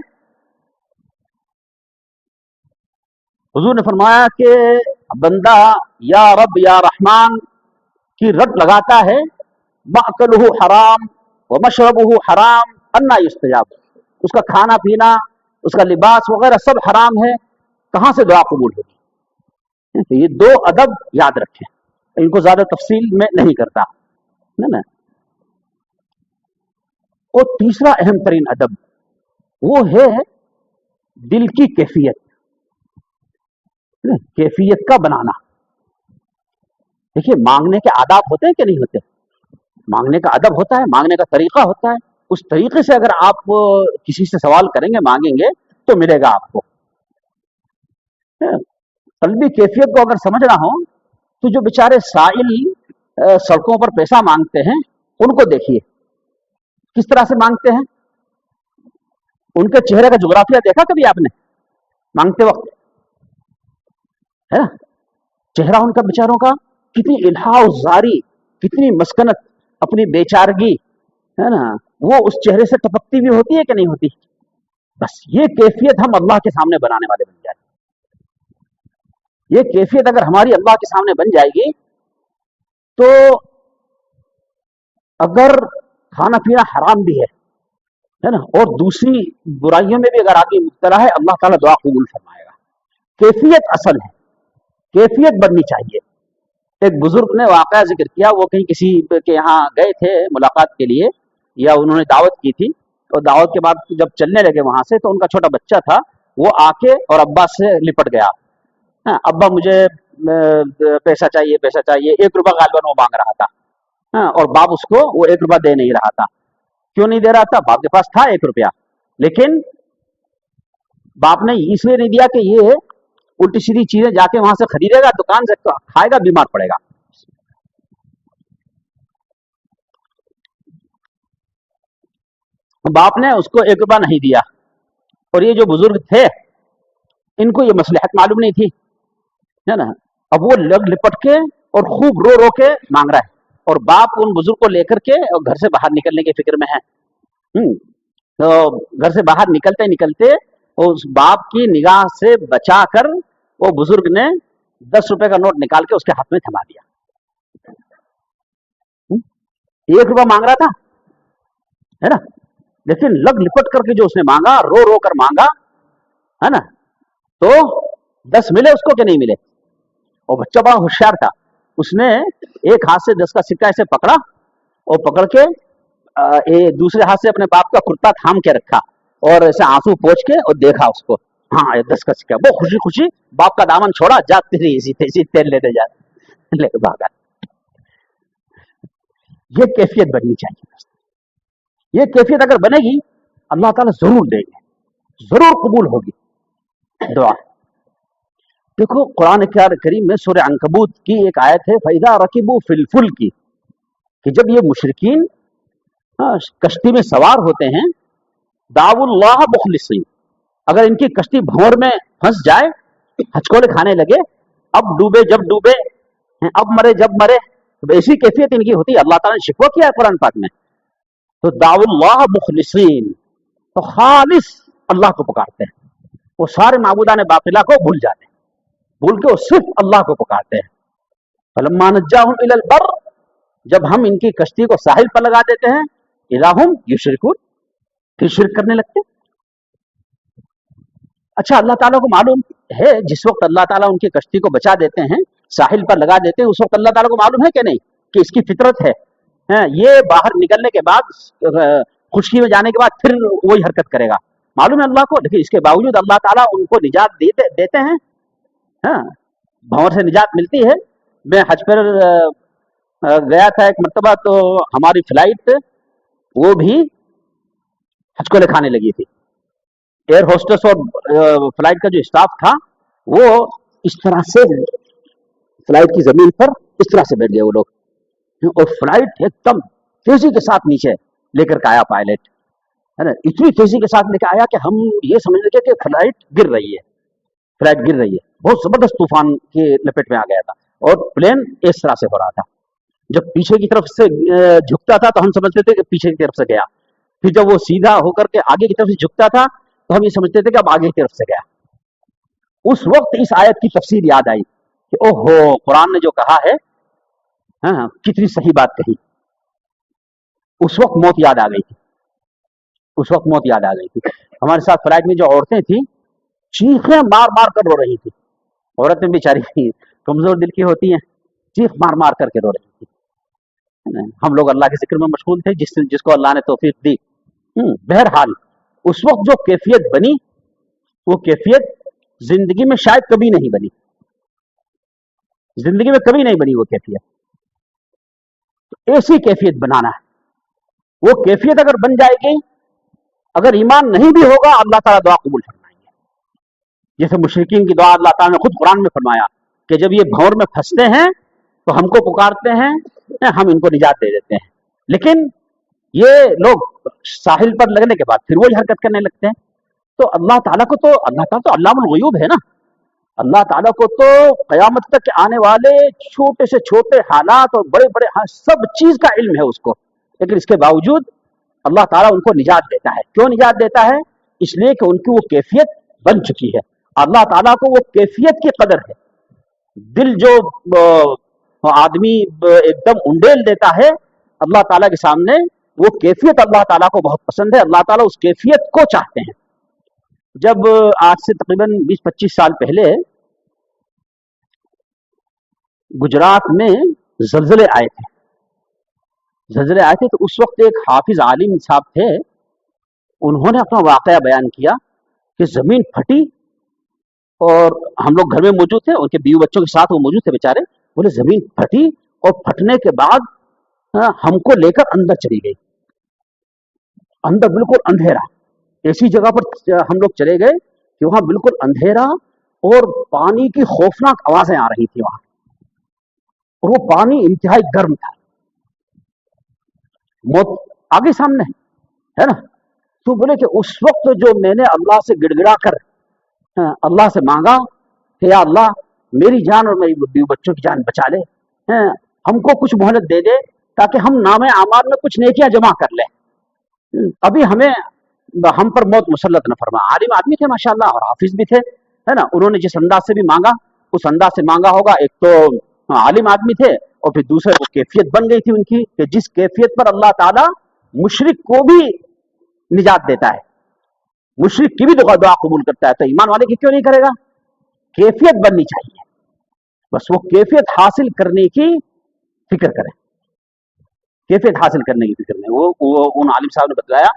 हुजूर ने फरमाया कि बंदा या रब या रहमान की रट लगाता है, मअकलुहु हराम व मशरबुहु हराम अन्ना युस्तजाब, उसका खाना पीना, उसका लिबास वगैरह सब हराम है, कहां से दुआ कबूल होगी? तो ये दो अदब याद रखें, इनको ज्यादा तफसील में नहीं करता है ना। और तीसरा अहम तरीन अदब वो है दिल की कैफियत, कैफियत का बनाना। देखिए, मांगने के आदाब होते हैं कि नहीं होते? मांगने का अदब होता है, मांगने का तरीका होता है। उस तरीके से अगर आप किसी से सवाल करेंगे, मांगेंगे, तो मिलेगा आपको। कल्बी कैफियत को अगर समझना हो तो जो बेचारे साइल सड़कों पर पैसा मांगते हैं, उनको देखिए किस तरह से मांगते हैं। उनके चेहरे का जुग्राफिया देखा कभी आपने मांगते वक्त? है ना, चेहरा उनका बेचारों का कितनी इल्हा जारी, कितनी मस्कनत, अपनी बेचारगी, है ना, वो उस चेहरे से टपकती भी होती है कि नहीं होती? बस ये कैफियत हम अल्लाह के सामने बनाने वाले बन जाए। ये कैफियत अगर हमारी अल्लाह के सामने बन जाएगी तो अगर खाना पीना हराम भी है ना, और दूसरी बुराइयों में भी अगर आदमी मुब्तला है, अल्लाह ताला दुआ कबूल फरमाएगा। कैफियत असल है, कैफियत बननी चाहिए। एक बुजुर्ग ने वाकया जिक्र किया, वो कहीं किसी के यहाँ गए थे मुलाकात के लिए, या उन्होंने दावत की थी, और दावत के बाद जब चलने लगे वहां से, तो उनका छोटा बच्चा था, वो आके और अब्बा से लिपट गया। हाँ, अब्बा मुझे पैसा चाहिए, पैसा चाहिए। 1 रुपया गालबन वो मांग रहा था। हाँ, और बाप उसको वो 1 रुपया दे नहीं रहा था। क्यों नहीं दे रहा था? बाप के पास था 1 रुपया, लेकिन बाप ने इसलिए नहीं दिया कि ये उल्टी सीधी चीजें जाके वहां से खरीदेगा, दुकान से खाएगा, बीमार पड़ेगा। बाप ने उसको 1 रुपया नहीं दिया, और ये जो बुजुर्ग थे इनको ये मसलहत मालूम नहीं थी, है ना। अब वो लग लिपट के और खूब रो रो के मांग रहा है, और बाप उन बुजुर्ग को लेकर के और घर से बाहर निकलने की फिक्र में है। तो घर से बाहर निकलते निकलते उस बाप की निगाह से बचाकर वो बुजुर्ग ने 10 रुपए का नोट निकाल के उसके हाथ में थमा दिया। 1 रुपया मांग रहा था, है ना, लेकिन लग लिपट करके जो उसने मांगा, रो रो कर मांगा, है ना, तो 10 मिले उसको कि नहीं मिले? और बच्चा बड़ा होशियार था, उसने एक हाथ से 10 का सिक्का ऐसे पकड़ा, और पकड़ के दूसरे हाथ से अपने बाप का कुर्ता थाम के रखा, और ऐसे आंसू पोंछ के और देखा उसको, हाँ, ये 10 का सिक्का। वो खुशी खुशी बाप का दामन छोड़ा, जा तेरी इसी तेल लेते जा, ले भागा। ये कैफियत बननी चाहिए। ये कैफियत अगर बनेगी, अल्लाह ताला जरूर देंगे, जरूर कबूल होगी दुआ। देखो, कुरान करीम में सूरह अंकबूत की एक आयत है, फैदा रकीबू फिल फुल्की, कि जब ये मुशरिकीन कश्ती में सवार होते हैं, दावुल्लाह मुखलिसीन, अगर इनकी कश्ती भंवर में फंस जाए, हचकोले खाने लगे, अब डूबे जब डूबे, अब मरे जब मरे, तो ऐसी कैफियत इनकी होती है। अल्लाह ताला ने शिकवा किया है कुरान पाक में। तो दावुल्लाह मुखलिसीन, तो खालिस अल्लाह को पुकारते हैं, वो सारे माबूदान बातिला को भूल जाते हैं, भूल के वो सिर्फ अल्लाह को पुकारते हैं। फलम्मा नज्जाहुम इलल बर, जब हम इनकी कश्ती को साहिल पर लगा देते हैं, इलाहुम युशरिकून, फिर शिरक करने लगते। अच्छा, अल्लाह ताला को मालूम है, जिस वक्त अल्लाह ताला उनकी कश्ती को बचा देते हैं, साहिल पर लगा देते हैं, उस वक्त अल्लाह ताला को मालूम है कि नहीं कि इसकी फितरत है, ये बाहर निकलने के बाद, खुशकी में जाने के बाद फिर वही हरकत करेगा, मालूम है अल्लाह को, लेकिन इसके बावजूद अल्लाह ताला उनको निजात देते हैं। हाँ, भंवर से निजात मिलती है। मैं हज पर गया था एक मरतबा, तो हमारी फ्लाइट वो भी हज को खाने लगी थी। एयर होस्टेस और फ्लाइट का जो स्टाफ था वो इस तरह से फ्लाइट की जमीन पर इस तरह से बैठ गए वो लोग, और फ्लाइट एकदम तेजी के साथ नीचे लेकर के आया पायलट, है ना, इतनी तेजी के साथ लेकर आया कि हम ये समझ लगे कि फ्लाइट गिर रही है, फ्लाइट गिर रही है। बहुत जबरदस्त तूफान के लपेट में आ गया था और प्लेन इस तरह से हो रहा था। जब पीछे की तरफ से झुकता था तो हम समझते थे कि पीछे की तरफ से गया, फिर जब वो सीधा होकर के आगे की तरफ से झुकता था तो हम ये समझते थे कि अब आगे की तरफ से गया। उस वक्त इस आयत की तफसीर याद आई कि ओहो, कुरान ने जो कहा है, हाँ, कितनी सही बात कही। उस वक्त मौत याद आ गई थी, उस वक्त मौत याद आ गई थी। हमारे साथ फ्लाइट में जो औरतें थी चीखें मार मार कर रो रही थी। औरतें बेचारी कमजोर दिल की होती हैं, चीख मार मार करके रो रही थी। हम लोग अल्लाह के जिक्र में मशगूल थे, जिसको अल्लाह ने तौफीक दी। बहरहाल उस वक्त जो कैफियत बनी वो कैफियत जिंदगी में शायद कभी नहीं बनी, जिंदगी में कभी नहीं बनी वो कैफियत। तो ऐसी कैफियत बनाना है। वो कैफियत अगर बन जाएगी, अगर ईमान नहीं भी होगा अल्लाह ताला दुआ कबूल फरमाएंगे। जैसे मुशरिकीन की दुआ अल्लाह ताला ने खुद कुरान में फरमाया कि जब ये भंवर में फंसते हैं तो हमको पुकारते हैं, हम इनको निजात दे देते हैं, लेकिन ये लोग साहिल पर लगने के बाद फिर वही हरकत करने लगते हैं। तो अल्लाह ताला तो अल्लामुल ग़ुयूब है ना। अल्लाह ताला को तो क़यामत तक आने वाले छोटे से छोटे हालात और बड़े बड़े सब चीज का इल्म है उसको, लेकिन इसके बावजूद अल्लाह ताला उनको निजात देता है। क्यों निजात देता है? इसलिए कि उनकी वो कैफियत बन चुकी है। अल्लाह ताला को वो कैफियत की कदर है। दिल जो आदमी एकदम उंडेल देता है अल्लाह ताला के सामने, वो कैफियत अल्लाह ताला को बहुत पसंद है। अल्लाह ताला उस कैफियत को चाहते हैं। जब आज से तकरीबन 20-25 साल पहले गुजरात में जलजले आए थे, तो उस वक्त एक हाफिज आलिम साहब थे, उन्होंने अपना वाकया बयान किया कि जमीन फटी और हम लोग घर में मौजूद थे, उनके बीवी बच्चों के साथ वो मौजूद थे बेचारे। बोले जमीन फटी और फटने के बाद हमको लेकर अंदर चली गई, अंदर बिल्कुल अंधेरा। ऐसी जगह पर हम लोग चले गए कि वहां बिल्कुल अंधेरा और पानी की खौफनाक आवाजें आ रही थी वहां, और वो पानी इंतहाई गर्म था। मौत आगे सामने है ना। तो बोले कि उस वक्त जो मैंने अल्लाह से गिड़गिड़ा कर अल्लाह से मांगा कि या अल्लाह मेरी जान और मेरी बीवी बच्चों की जान बचा ले, हमको कुछ मोहलत दे दे ताकि हम नामे आमाल में कुछ नेकियां जमा कर लें, अभी हम पर मौत मुसल्लत न फरमा। आलिम आदमी थे माशाल्लाह और हाफिज भी थे, है ना। उन्होंने जिस अंदाज से भी मांगा उस अंदाज से मांगा होगा। एक तो आलिम आदमी थे और फिर दूसरे वो कैफियत बन गई थी उनकी कि जिस कैफियत पर अल्लाह ताला मुशरिक को भी निजात देता है, मुशरिक की भी दुआ कबूल करता है, तो ईमान वाले की क्यों नहीं करेगा? कैफियत बननी चाहिए, बस वो कैफियत हासिल करने की फिक्र करें, कैफियत हासिल करने की फिक्र में। वो उन आलिम साहब ने बतलाया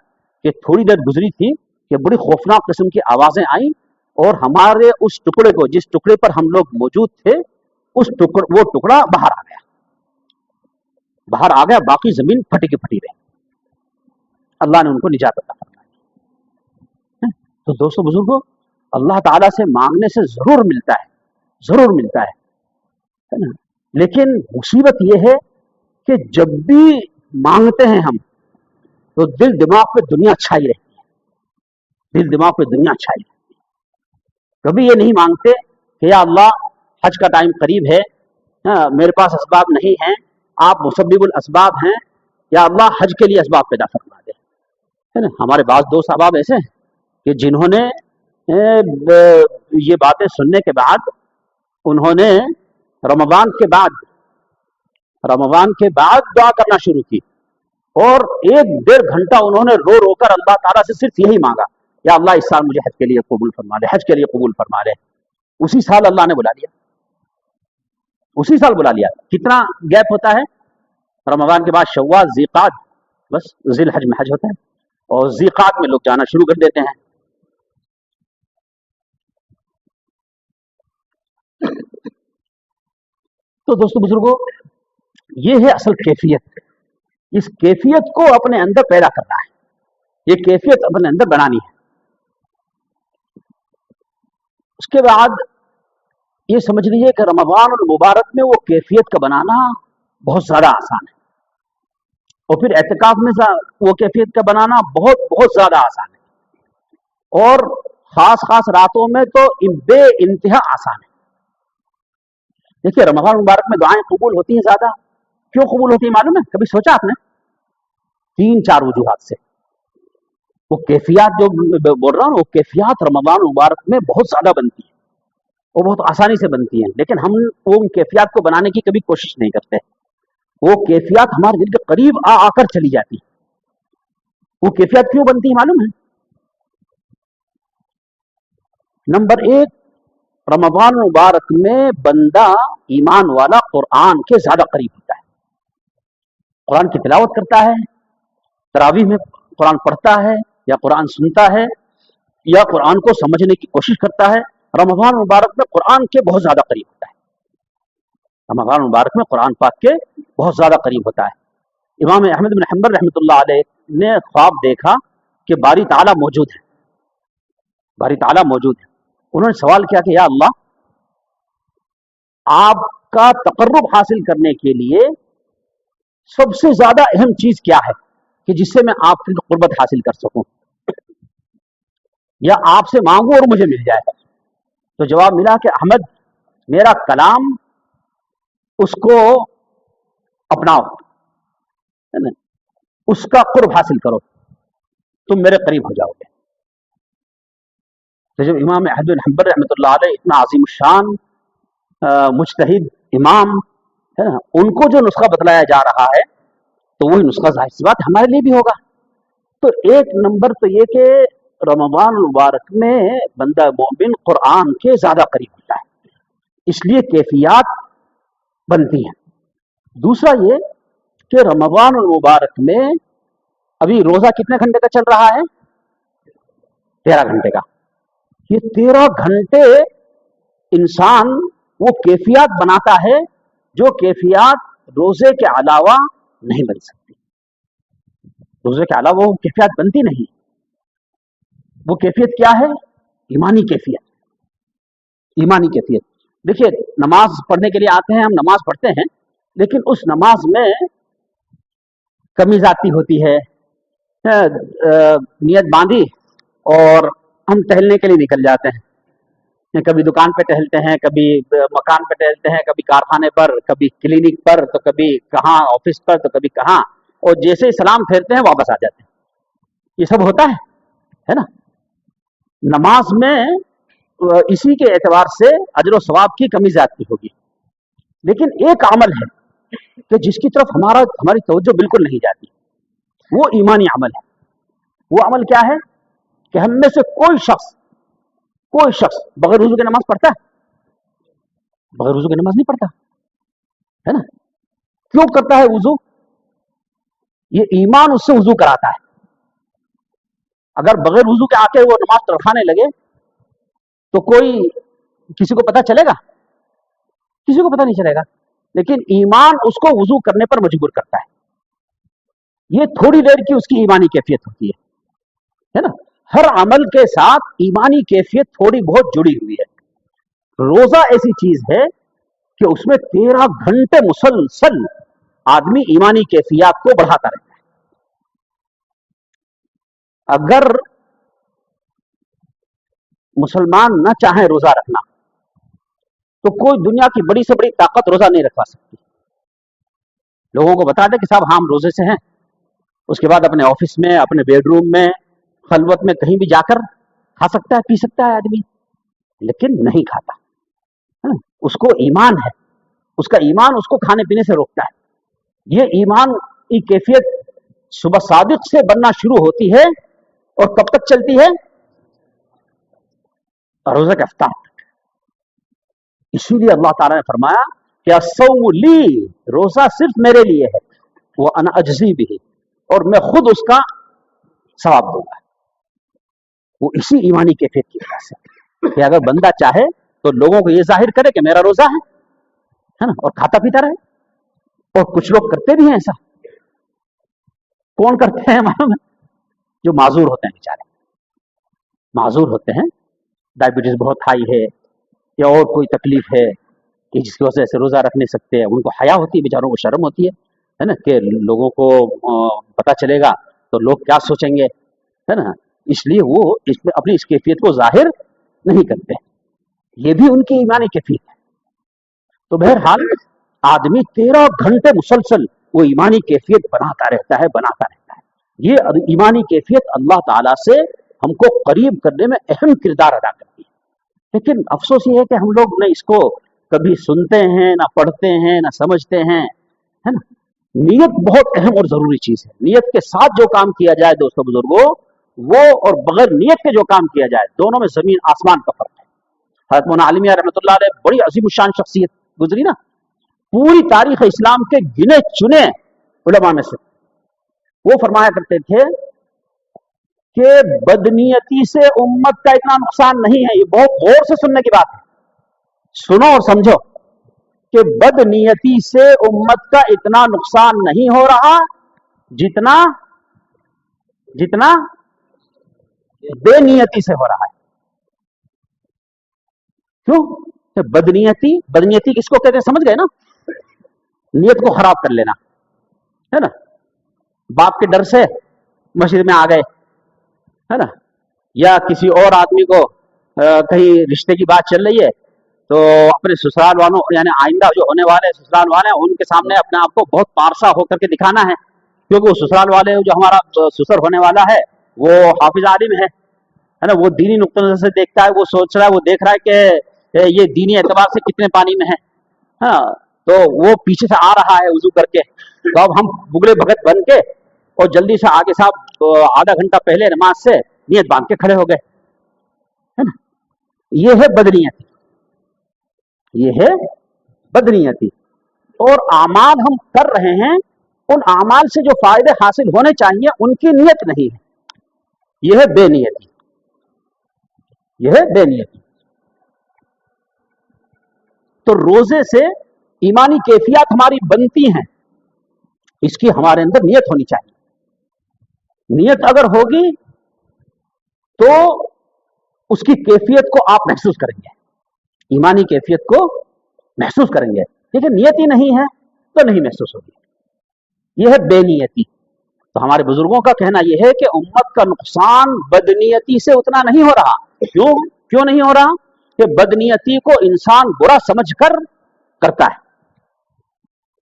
कि थोड़ी देर गुजरी थी कि बड़ी खौफनाक किस्म की आवाजें आई और हमारे उस टुकड़े को, जिस टुकड़े पर हम लोग मौजूद थे, वो टुकड़ा बाहर आ गया, बाकी जमीन फटी की फटी रही। अल्लाह ने उनको निजात अता फरमाई। तो दोस्तों बुजुर्गों, अल्लाह ताला से मांगने से जरूर मिलता है ना। लेकिन मुसीबत यह है कि जब भी मांगते हैं हम तो दिल दिमाग पे दुनिया छाई रहती है, कभी ये नहीं मांगते कि या अल्लाह हज का टाइम करीब है, मेरे पास असबाब नहीं है, आप मुसब्बिबुल असबाब हैं, या अल्लाह हज के लिए असबाब पैदा फरमा दे, है ना। हमारे पास दो साहब ऐसे हैं कि जिन्होंने ये बातें सुनने के बाद उन्होंने रमजान के बाद दुआ करना शुरू की और 1-1.5 घंटा उन्होंने रो रो कर अल्लाह ताला से सिर्फ यही मांगा, या अल्लाह इस साल मुझे हज के लिए कबूल फरमा ले। उसी साल अल्लाह ने बुला लिया। कितना गैप होता है? रमजान के बाद शव्वाल, ज़ीक़ात, बस ज़िल हज में हज होता है और ज़ीक़ात में लोग जाना शुरू कर देते हैं। تو دوستوں بزرگوں، یہ ہے اصل کیفیت. اس کیفیت کو اپنے اندر پیدا کرنا ہے، یہ کیفیت اپنے اندر بنانی ہے. اس کے بعد یہ سمجھ لیجیے کہ رمضان المبارک میں وہ کیفیت کا بنانا بہت زیادہ آسان ہے، اور پھر اعتکاف میں وہ کیفیت کا بنانا بہت بہت زیادہ آسان ہے، اور خاص خاص راتوں میں تو بے انتہا آسان ہے. دیکھیے رمضان المبارک میں دعائیں قبول ہوتی ہیں زیادہ. کیوں قبول ہوتی ہیں معلوم ہے؟ کبھی سوچا آپ نے؟ 3-4 وجوہات سے. وہ کیفیات جو بول رہا ہوں، وہ کیفیات رمضان المبارک میں بہت زیادہ بنتی ہیں، وہ بہت آسانی سے بنتی ہیں، لیکن ہم وہ کیفیات کو بنانے کی کبھی کوشش نہیں کرتے. وہ کیفیات ہمارے دل کے قریب آ کر چلی جاتی. وہ کیفیات کیوں بنتی ہیں معلوم ہے؟ نمبر 1، رمضان المبارک میں بندہ ایمان والا قرآن کے زیادہ قریب ہوتا ہے. قرآن کی تلاوت کرتا ہے، تراویح میں قرآن پڑھتا ہے یا قرآن سنتا ہے یا قرآن کو سمجھنے کی کوشش کرتا ہے. رمضان المبارک میں قرآن کے بہت زیادہ قریب ہوتا ہے. رمضان المبارک میں قرآن پاک کے بہت زیادہ قریب ہوتا ہے. امام احمد بن حنبل رحمۃ اللہ علیہ نے خواب دیکھا کہ باری تعالیٰ موجود ہے، باری تعالیٰ موجود ہے. انہوں نے سوال کیا کہ یا اللہ، آپ کا تقرب حاصل کرنے کے لیے سب سے زیادہ اہم چیز کیا ہے کہ جس سے میں آپ کی قربت حاصل کر سکوں یا آپ سے مانگوں اور مجھے مل جائے؟ تو جواب ملا کہ احمد، میرا کلام اس کو اپناؤ، اس کا قرب حاصل کرو، تم میرے قریب ہو جاؤ گے. تو جب امام احمد بن حنبل رحمۃ اللہ علیہ اتنا عظیم الشان مجتہد امام ہے نا، ان کو جو نسخہ بتلایا جا رہا ہے تو وہی نسخہ ظاہر سی بات ہمارے لیے بھی ہوگا. تو ایک نمبر تو یہ کہ رمضان المبارک میں بندہ مومن قرآن کے زیادہ قریب ہوتا ہے، اس لیے کیفیات بنتی ہیں. دوسرا یہ کہ رمضان المبارک میں ابھی روزہ کتنے گھنٹے کا چل رہا ہے؟ 13 گھنٹے کا. یہ 13 گھنٹے انسان وہ کیفیات بناتا ہے جو کیفیات روزے کے علاوہ نہیں بن سکتی. روزے کے علاوہ وہ کیفیات بنتی نہیں. وہ کیفیت کیا ہے؟ ایمانی کیفیت. ایمانی کیفیت. دیکھیے نماز پڑھنے کے لیے آتے ہیں، ہم نماز پڑھتے ہیں، لیکن اس نماز میں کمی زیادتی ہوتی ہے. نیت باندھی اور ہم ٹہلنے کے لیے نکل جاتے ہیں. کبھی دکان پہ ٹہلتے ہیں، کبھی مکان پہ ٹہلتے ہیں، کبھی کارخانے پر، کبھی کلینک پر، تو کبھی کہاں آفس پر، تو کبھی کہاں، اور جیسے ہی سلام پھیرتے ہیں واپس آ جاتے ہیں. یہ سب ہوتا ہے نا. نماز میں اسی کے اعتبار سے اجر و ثواب کی کمی زیادتی ہوگی. لیکن ایک عمل ہے کہ جس کی طرف ہماری توجہ بالکل نہیں جاتی، وہ ایمانی عمل ہے. وہ عمل کیا ہے کہ ہم میں سے کوئی شخص بغیر وضو کے نماز پڑھتا ہے؟ بغیر وضو کے نماز نہیں پڑھتا ہے نا. کیوں کرتا ہے وضو؟ یہ ایمان اس سے وضو کراتا ہے. اگر بغیر وضو کے آ کے وہ نماز تڑپانے لگے تو کسی کو پتہ چلے گا؟ کسی کو پتہ نہیں چلے گا. لیکن ایمان اس کو وضو کرنے پر مجبور کرتا ہے. یہ تھوڑی دیر کی اس کی ایمانی کیفیت ہوتی ہے نا. ہر عمل کے ساتھ ایمانی کیفیت تھوڑی بہت جڑی ہوئی ہے. روزہ ایسی چیز ہے کہ اس میں 13 گھنٹے مسلسل آدمی ایمانی کیفیات کو بڑھاتا رہتا ہے. اگر مسلمان نہ چاہیں روزہ رکھنا تو کوئی دنیا کی بڑی سے بڑی طاقت روزہ نہیں رکھوا سکتی. لوگوں کو بتا دے کہ صاحب ہم روزے سے ہیں، اس کے بعد اپنے آفس میں، اپنے بیڈ روم میں، خلوت میں کہیں بھی جا کر کھا سکتا ہے، پی سکتا ہے آدمی، لیکن نہیں کھاتا. اس کو ایمان ہے، اس کا ایمان اس کو کھانے پینے سے روکتا ہے. یہ ایمان کی کیفیت صبح صادق سے بننا شروع ہوتی ہے اور کب تک چلتی ہے؟ روزہ کے افطار تک. اسی لیے اللہ تعالیٰ نے فرمایا کہ الصوم لی، روزہ صرف میرے لیے ہے، وانا اجزی بہ، اور میں خود اس کا ثواب دوں گا. وہ اسی ایمانی کیفیت کی وجہ سے کہ اگر بندہ چاہے تو لوگوں کو یہ ظاہر کرے کہ میرا روزہ ہے، है ना, और खाता पीता रहे। और कुछ लोग करते भी हैं ऐसा। कौन करते हैं मालूम है? जो माजूर होते हैं, बेचारे माजूर होते हैं, डायबिटीज बहुत हाई है या और कोई तकलीफ है कि जिसकी वजह से रोजा रख नहीं सकते हैं, उनको हया होती है, बेचारों को शर्म होती है ना, कि लोगों को पता चलेगा तो लोग क्या सोचेंगे, है ना, इसलिए वो इसमें अपनी इस कैफियत को जाहिर नहीं करते। ये भी उनकी ईमानी कैफियत है। तो बहरहाल आदमी 13 घंटे मुसलसल वो ईमानी कैफियत बनाता रहता है, बनाता रहता है। ये ईमानी कैफियत अल्लाह ताला से हमको करीब करने में अहम किरदार अदा करती है। लेकिन अफसोस ये है कि हम लोग न इसको कभी सुनते हैं, ना पढ़ते हैं, ना समझते हैं, है ना। नियत बहुत अहम और जरूरी चीज है। नियत के साथ जो काम किया जाए दोस्तों बुजुर्गों, वो और बगैर नियत के जो काम किया जाए, दोनों में जमीन आसमान का फर्क है। हज़रत मौलाना आलिमिया रहमतुल्लाह अलैह बड़ी अजीमुशान शख्सियत गुजरी ना, पूरी तारीख इस्लाम के गिने चुने उलमा में से। वो फरमाया करते थे कि बदनीयती से उम्मत का इतना नुकसान नहीं है। ये बहुत गौर से सुनने की बात है, सुनो और समझो कि बदनीयती से उम्मत का इतना नुकसान नहीं हो रहा जितना जितना बेनियती से हो रहा है। क्यों? बदनीयती किसको कहते हैं समझ गए ना? नियत को खराब कर लेना, है ना। बाप के डर से मस्जिद में आ गए, है ना, या किसी और आदमी को कहीं रिश्ते की बात चल रही है तो अपने ससुराल वालों यानी आइंदा जो होने वाले ससुराल वाले हैं उनके सामने अपने आप को बहुत पारसा होकर के दिखाना है, क्योंकि वो ससुराल वाले जो हमारा ससुर होने वाला है वो हाफिज आलिम है ना, वो दीनी नुक्ते नजर से देखता है, वो सोच रहा है, वो देख रहा है कि ये दीनी एतबार से कितने पानी में है। हाँ, तो वो पीछे से आ रहा है वजू करके, तो अब हम बुगले भगत बन के और जल्दी से आगे साहब आधा घंटा पहले नमाज से नियत बांध के खड़े हो गए, है ना। ये है बदनीयती, ये है बदनीयती। और आमाल हम कर रहे हैं, उन आमाल से जो फायदे हासिल होने चाहिए उनकी नियत नहीं है, यह है बेनियती, यह है बेनियती। तो रोजे से ईमानी कैफियत हमारी बनती हैं, इसकी हमारे अंदर नियत होनी चाहिए। नियत अगर होगी तो उसकी कैफियत को आप महसूस करेंगे, ईमानी कैफियत को महसूस करेंगे। लेकिन नियत ही नहीं है तो नहीं महसूस होगी, यह है बेनियती। तो हमारे बुजुर्गों का कहना यह है कि उम्मत का नुकसान बदनीयती से उतना नहीं हो रहा। क्यों नहीं हो रहा? कि बदनीयती को इंसान बुरा समझकर करता है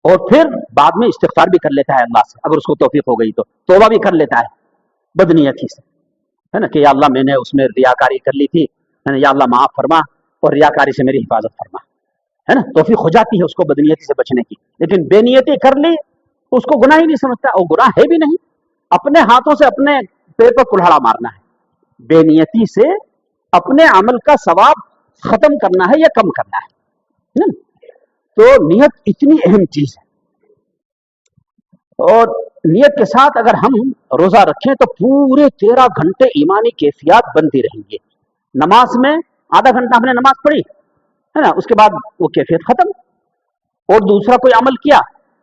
और फिर बाद में इस्तिग़फ़ार भी कर लेता है अल्लाह से, अगर उसको तौफीक हो गई तो तौबा भी कर लेता है बदनीयती से, है ना, कि या अल्लाह मैंने उसमें रियाकारी कर ली थी, है ना, या अल्लाह माफ फरमा और रियाकारी से मेरी हिफाजत फरमा, है ना। तौफीक हो जाती है उसको बदनीयती से बचने की। लेकिन बेनियती कर ली उसको गुनाह ही नहीं समझता, और गुनाह है भी नहीं, अपने हाथों से अपने पैर पर कुल्हाड़ा मारना है। बेनियती से अपने अमल का सवाब खत्म करना है या कम करना है ना। तो नियत इतनी अहम चीज है, और नियत के साथ अगर हम रोजा रखें तो पूरे 13 घंटे ईमानी कैफियत बनती रहेंगी। नमाज में आधा घंटा हमने नमाज पढ़ी, है ना, उसके बाद वो कैफियत खत्म, और दूसरा कोई अमल किया,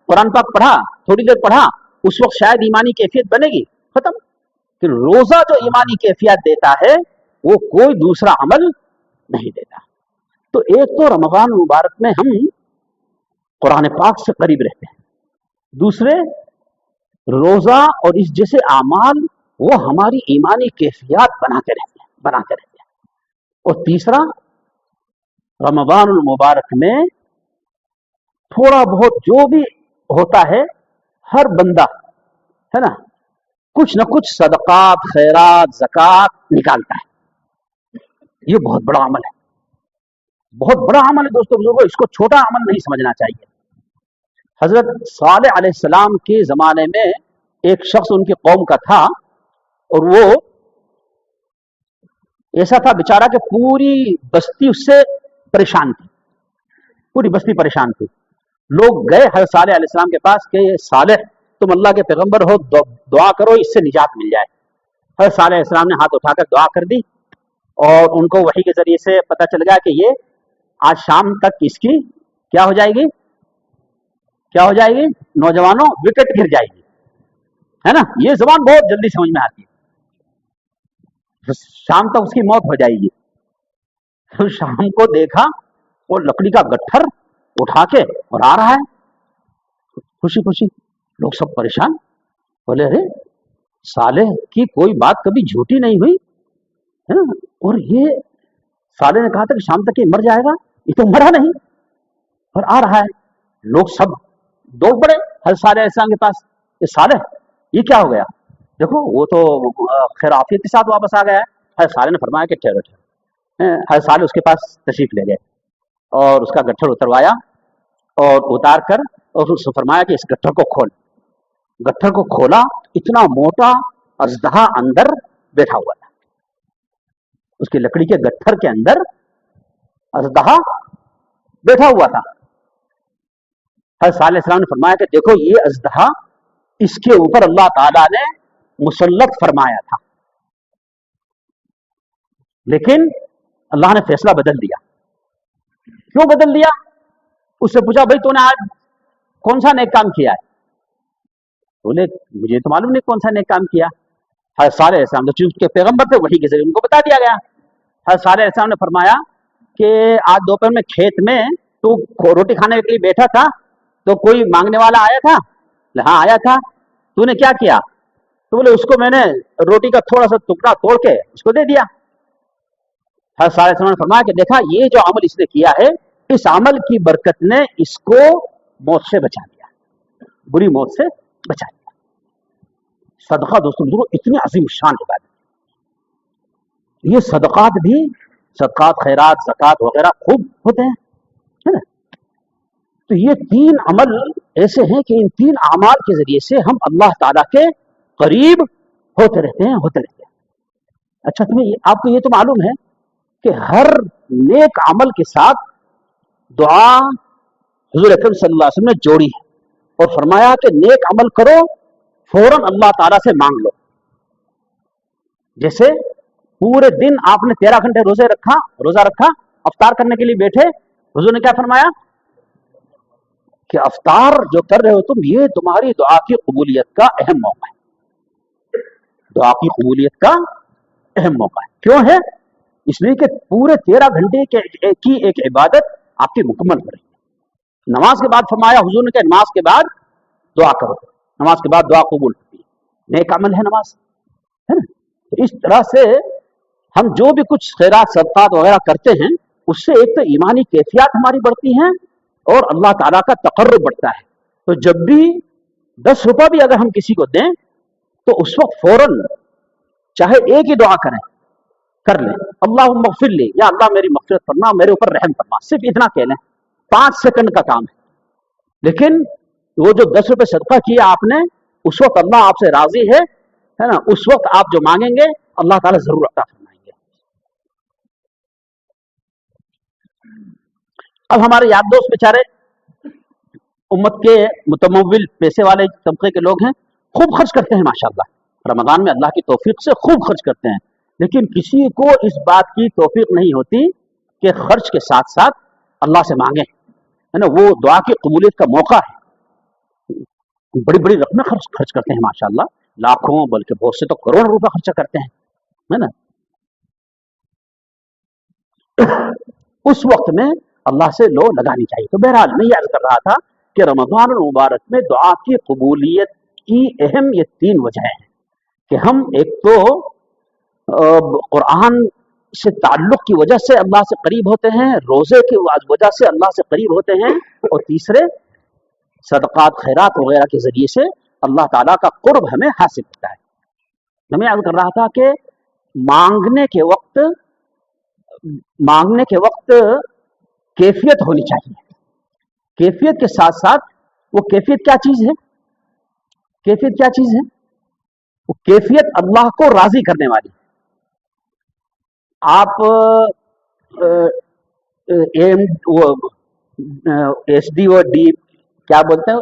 कुरान पाक पढ़ा, थोड़ी देर पढ़ा, उस वक्त शायद ईमानी कैफियत बनेगी, खत्म। फिर रोजा जो ईमानी कैफियत देता है वो कोई दूसरा अमल नहीं देता। तो एक तो रमजान मुबारक में हम कुरान पाक से करीब रहते हैं, दूसरे रोजा और इस जैसे आमाल वो हमारी ईमानी कैफियत बनाते रहते हैं, और तीसरा रमजान मुबारक में थोड़ा बहुत जो भी होता है हर बंदा, है ना, कुछ न कुछ सदकात, खैरात, ज़कात निकालता है। ये बहुत बड़ा अमल है, बहुत बड़ा अमल है दोस्तों बुजुर्गों, इसको छोटा अमल नहीं समझना चाहिए। हजरत सालेह अलैहिस्सलाम के जमाने में एक शख्स उनकी कौम का था, और वो ऐसा था बेचारा कि पूरी बस्ती उससे परेशान थी, पूरी बस्ती परेशान थी। लोग गए हजरत सालेह अलैहिस्सलाम के पास कि सालेह तुम अल्लाह के पैगंबर हो, दुआ करो इससे निजात मिल जाए। हजरत सालेह अलैहिस्सलाम ने हाथ उठाकर दुआ कर दी, और उनको वही के जरिए से पता चल गया कि ये आज शाम तक इसकी क्या हो जाएगी, क्या हो जाएगी नौजवानों, विकेट गिर जाएगी, है ना। ये जबान बहुत जल्दी समझ में आती है, शाम तक उसकी मौत हो जाएगी। तो शाम को देखा वो लकड़ी का गट्ठर उठा के और आ रहा है खुशी खुशी। लोग सब परेशान, बोले अरे साले की कोई बात कभी झूठी नहीं हुई, है ना। और ये साले ने कहा था कि शाम तक ये मर जाएगा, ये तो मरा नहीं और आ रहा है। लोग सब दौड़ पड़े हर साले ऐसा के पास, ये साले ये क्या हो गया, देखो वो तो खैर आफियत के साथ वापस आ गया है। हर साले ने फरमाया कि ठहरो ठहरो। हर साले उसके पास तशरीफ ले गए और उसका गट्ठर उतरवाया और उतार कर और उसने फरमाया कि इस गट्ठर को खोल। गट्ठर को खोला, इतना मोटा अजदहा अंदर बैठा हुआ था, उसकी लकड़ी के गट्ठर के अंदर अजदहा बैठा हुआ था। हज़रत सालेह अलैहिस्सलाम ने फरमाया कि देखो ये अजदहा, इसके ऊपर अल्लाह ताला ने मुसल्लत फरमाया था, लेकिन अल्लाह ने फैसला बदल दिया। क्यों बदल दिया? उससे पूछा भाई तूने आज कौन सा नेक काम किया है? बोले मुझे तो मालूम नहीं कौन सा नेक काम किया। हज़रत सालेह अलैहिस्सलाम तो के पैगंबर थे, वही के जरिए उनको बता दिया गया। हज़रत सालेह अलैहिस्सलाम ने फरमाया कि आज दोपहर में खेत में तू रोटी खाने के लिए बैठा था तो कोई मांगने वाला आया था? हाँ आया था। तूने क्या किया? तो बोले उसको मैंने रोटी का थोड़ा सा टुकड़ा तोड़ के उसको दे दिया। हज़रत सालेह अलैहिस्सलाम ने फरमाया कि देखा ये जो अमल इसने किया है, इस अमल की बरकत ने इसको मौत से बचा दिया, बुरी मौत से बचा दिया। सदका दोस्तों इतनी अजीम शान इबादत, ये सदकात भी, सदकात खैरात ज़कात वगैरह खूब होते हैं, है ना। तो ये तीन अमल ऐसे हैं कि इन तीन अमाल के जरिए से हम अल्लाह ताला के करीब होते रहते हैं, होते रहते हैं। अच्छा तुम्हें आपको ये तो मालूम है कि हर नेक अमल के साथ दुआ हुजूर अकरम सल्लल्लाहु अलैहि वसल्लम ने जोड़ी है और फरमाया कि नेक अमल करो फौरन अल्लाह ताला से मांग लो। जैसे पूरे दिन आपने 13 घंटे रोजा रखा, अफ्तार करने के लिए बैठे, हुजूर ने क्या फरमाया कि अफ्तार जो कर रहे हो तुम, ये तुम्हारी दुआ की कबूलियत का अहम मौका है, दुआ की कबूलियत का अहम मौका है। क्यों है? इसलिए कि पूरे 13 घंटे की एक इबादत आपकी मुकम्मल हो रही है। नमाज के बाद फरमाया हुजूर ने कि नमाज के बाद दुआ करो, नमाज के बाद दुआ कबूल होती है, नेक अमल है नमाज, है ना। तो इस तरह से हम जो भी कुछ खैरात सदकात वगैरह करते हैं, उससे एक तो ईमानी कैफियत हमारी बढ़ती हैं और अल्लाह ताला का तकर्रुब बढ़ता है। तो जब भी 10 रुपया भी अगर हम किसी को दें तो उस वक्त फौरन चाहे एक ही दुआ करें, कर लें, अल्लाहुम्मा मग़फ़िर ली, या अल्लाह मेरी मग़फ़िरत फरमा, मेरे ऊपर रहम फरमा, सिर्फ इतना कह लें, 5 सेकंड का काम है। लेकिन वो जो 10 रुपए सदका किया आपने, उस वक्त अल्लाह आपसे राजी है ना। उस वक्त आप जो मांगेंगे अल्लाह ताला जरूर अता फरमाएंगे। अब हमारे यार दोस्त बेचारे उम्मत के मुतमव्विल पैसे वाले तबके के लोग हैं, खूब खर्च करते हैं माशाअल्लाह, रमजान में अल्लाह की तौफीक से खूब खर्च करते हैं, लेकिन किसी को इस बात की तौफीक नहीं होती कि खर्च के साथ साथ अल्लाह से मांगे, है ना। वो दुआ की कबूलियत का मौका है। बड़ी बड़ी रकमें खर्च करते हैं माशाअल्लाह, लाखों बल्कि बहुत से तो करोड़ों रुपए खर्चा करते हैं, है ना। उस वक्त में अल्लाह से लो लगानी चाहिए। तो बहरहाल मैं ये अर्ज कर रहा था कि रमजान मुबारक में दुआ की कबूलियत की अहम ये 3 वजह हैं कि हम एक तो कुरान से ताल्लुक की वजह से अल्लाह से करीब होते हैं, रोजे की वजह से अल्लाह से करीब होते हैं, और तीसरे सदकात खैरात वगैरह के जरिए से अल्लाह ताला का कुर्ब हमें हासिल होता है। मैं याद कर रहा था कि मांगने के वक्त कैफियत होनी चाहिए। कैफियत के साथ साथ वो कैफियत क्या चीज है? कैफियत क्या चीज है? वो कैफियत अल्लाह को राजी करने वाली। आप SD और D क्या बोलते हैं,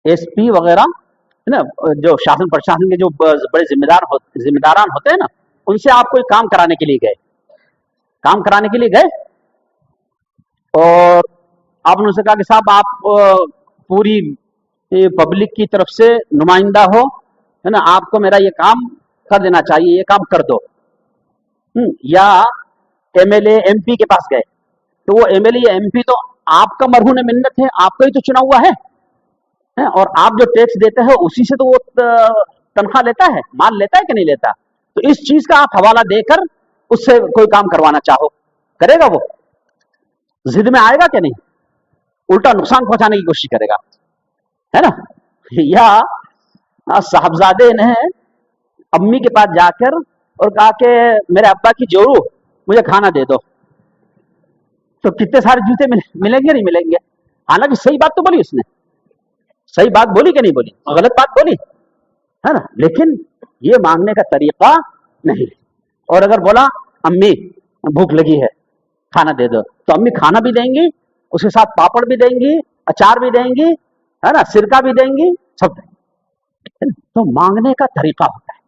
SP वगैरह, है ना, जो शासन प्रशासन के जो बड़े जिम्मेदारान होते हैं ना, उनसे आप कोई काम कराने के लिए गए और आपने उनसे कहा कि साहब आप पूरी पब्लिक की तरफ से नुमाइंदा हो, है ना, आपको मेरा ये काम कर देना चाहिए, ये काम कर दो। या एमएलए एमपी के पास गए, तो वो एमएलए या एमपी तो आपका मरहून मिन्नत है, आपका ही तो चुना हुआ है, और आप जो टैक्स देते हो उसी से तो वो तनख्वाह लेता है, माल लेता है कि नहीं लेता। तो इस चीज का आप हवाला देकर उससे कोई काम करवाना चाहो, करेगा वो? जिद में आएगा कि नहीं? उल्टा नुकसान पहुंचाने की कोशिश करेगा, है ना। या साहबजादे ने अम्मी के पास जाकर और कहा कि मेरे अब्बा की जोरू, मुझे खाना दे दो, तो कितने सारे जूते मिलेंगे नहीं मिलेंगे। हालांकि सही बात तो बोली उसने, सही बात बोली कि नहीं बोली, गलत बात बोली, है ना, लेकिन ये मांगने का तरीका नहीं। और अगर बोला अम्मी भूख लगी है, खाना दे दो, तो अम्मी खाना भी देंगी, उसके साथ पापड़ भी देंगी, अचार भी देंगी, है ना, सिरका भी देंगी, सब देंगी। तो मांगने का तरीका होता है।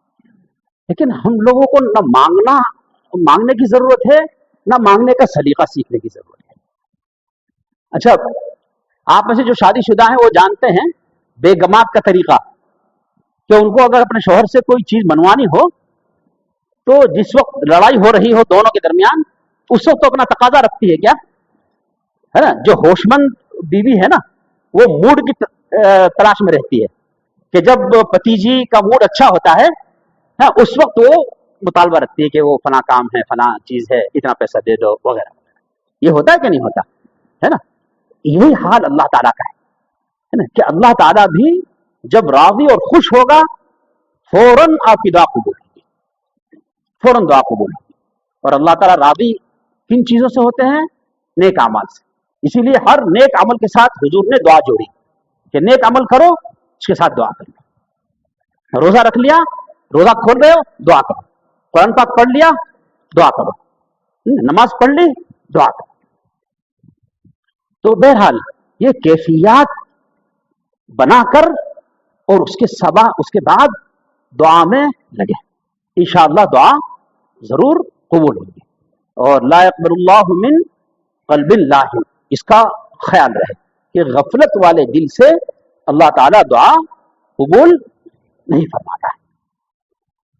लेकिन हम लोगों को न मांगने की जरूरत है, न मांगने का सलीका सीखने की जरूरत है। अच्छा, आप में से जो शादीशुदा हैं वो जानते हैं बेगमात का तरीका, कि उनको अगर अपने शौहर से कोई चीज मनवानी हो, तो जिस वक्त लड़ाई हो रही हो दोनों के दरमियान, उस वक्त तो अपना तकाजा रखती है क्या, है ना। जो होशमंद बीवी है ना, वो मूड की तलाश में रहती है, कि जब पति जी का मूड अच्छा होता है, उस वक्त वो मुतालबा रखती है कि वो फला काम है, फला चीज है, इतना पैसा दे दो, वगैरह। ये होता है कि नहीं होता, है ना। यही हाल अल्लाह ताला का है ना, कि अल्लाह ताला भी जब राजी और खुश होगा, फौरन आपकी दुआ कबूल होगी, फौरन दुआ कबूल होगी। और अल्लाह ताला राजी किन चीजों से होते हैं? नेक अमल से। इसीलिए हर नेक अमल के साथ हुजूर ने दुआ जोड़ी, कि नेक अमल करो, उसके साथ दुआ करो। रोजा रख लिया, रोजा खोल रहे हो, दुआ करो। कुरान पाक पढ़ लिया, दुआ करो। नमाज पढ़ ली, दुआ करो। तो बहरहाल ये कैफियत बनाकर और उसके बाद दुआ में लगे, इंशाअल्लाह दुआ जरूर कबूल होगी। और ला यक़बलुल्लाहु मिन क़ल्बिन लाहिन, इसका ख्याल रहे कि गफलत वाले दिल से अल्लाह ताला दुआ कबूल नहीं फरमाता है।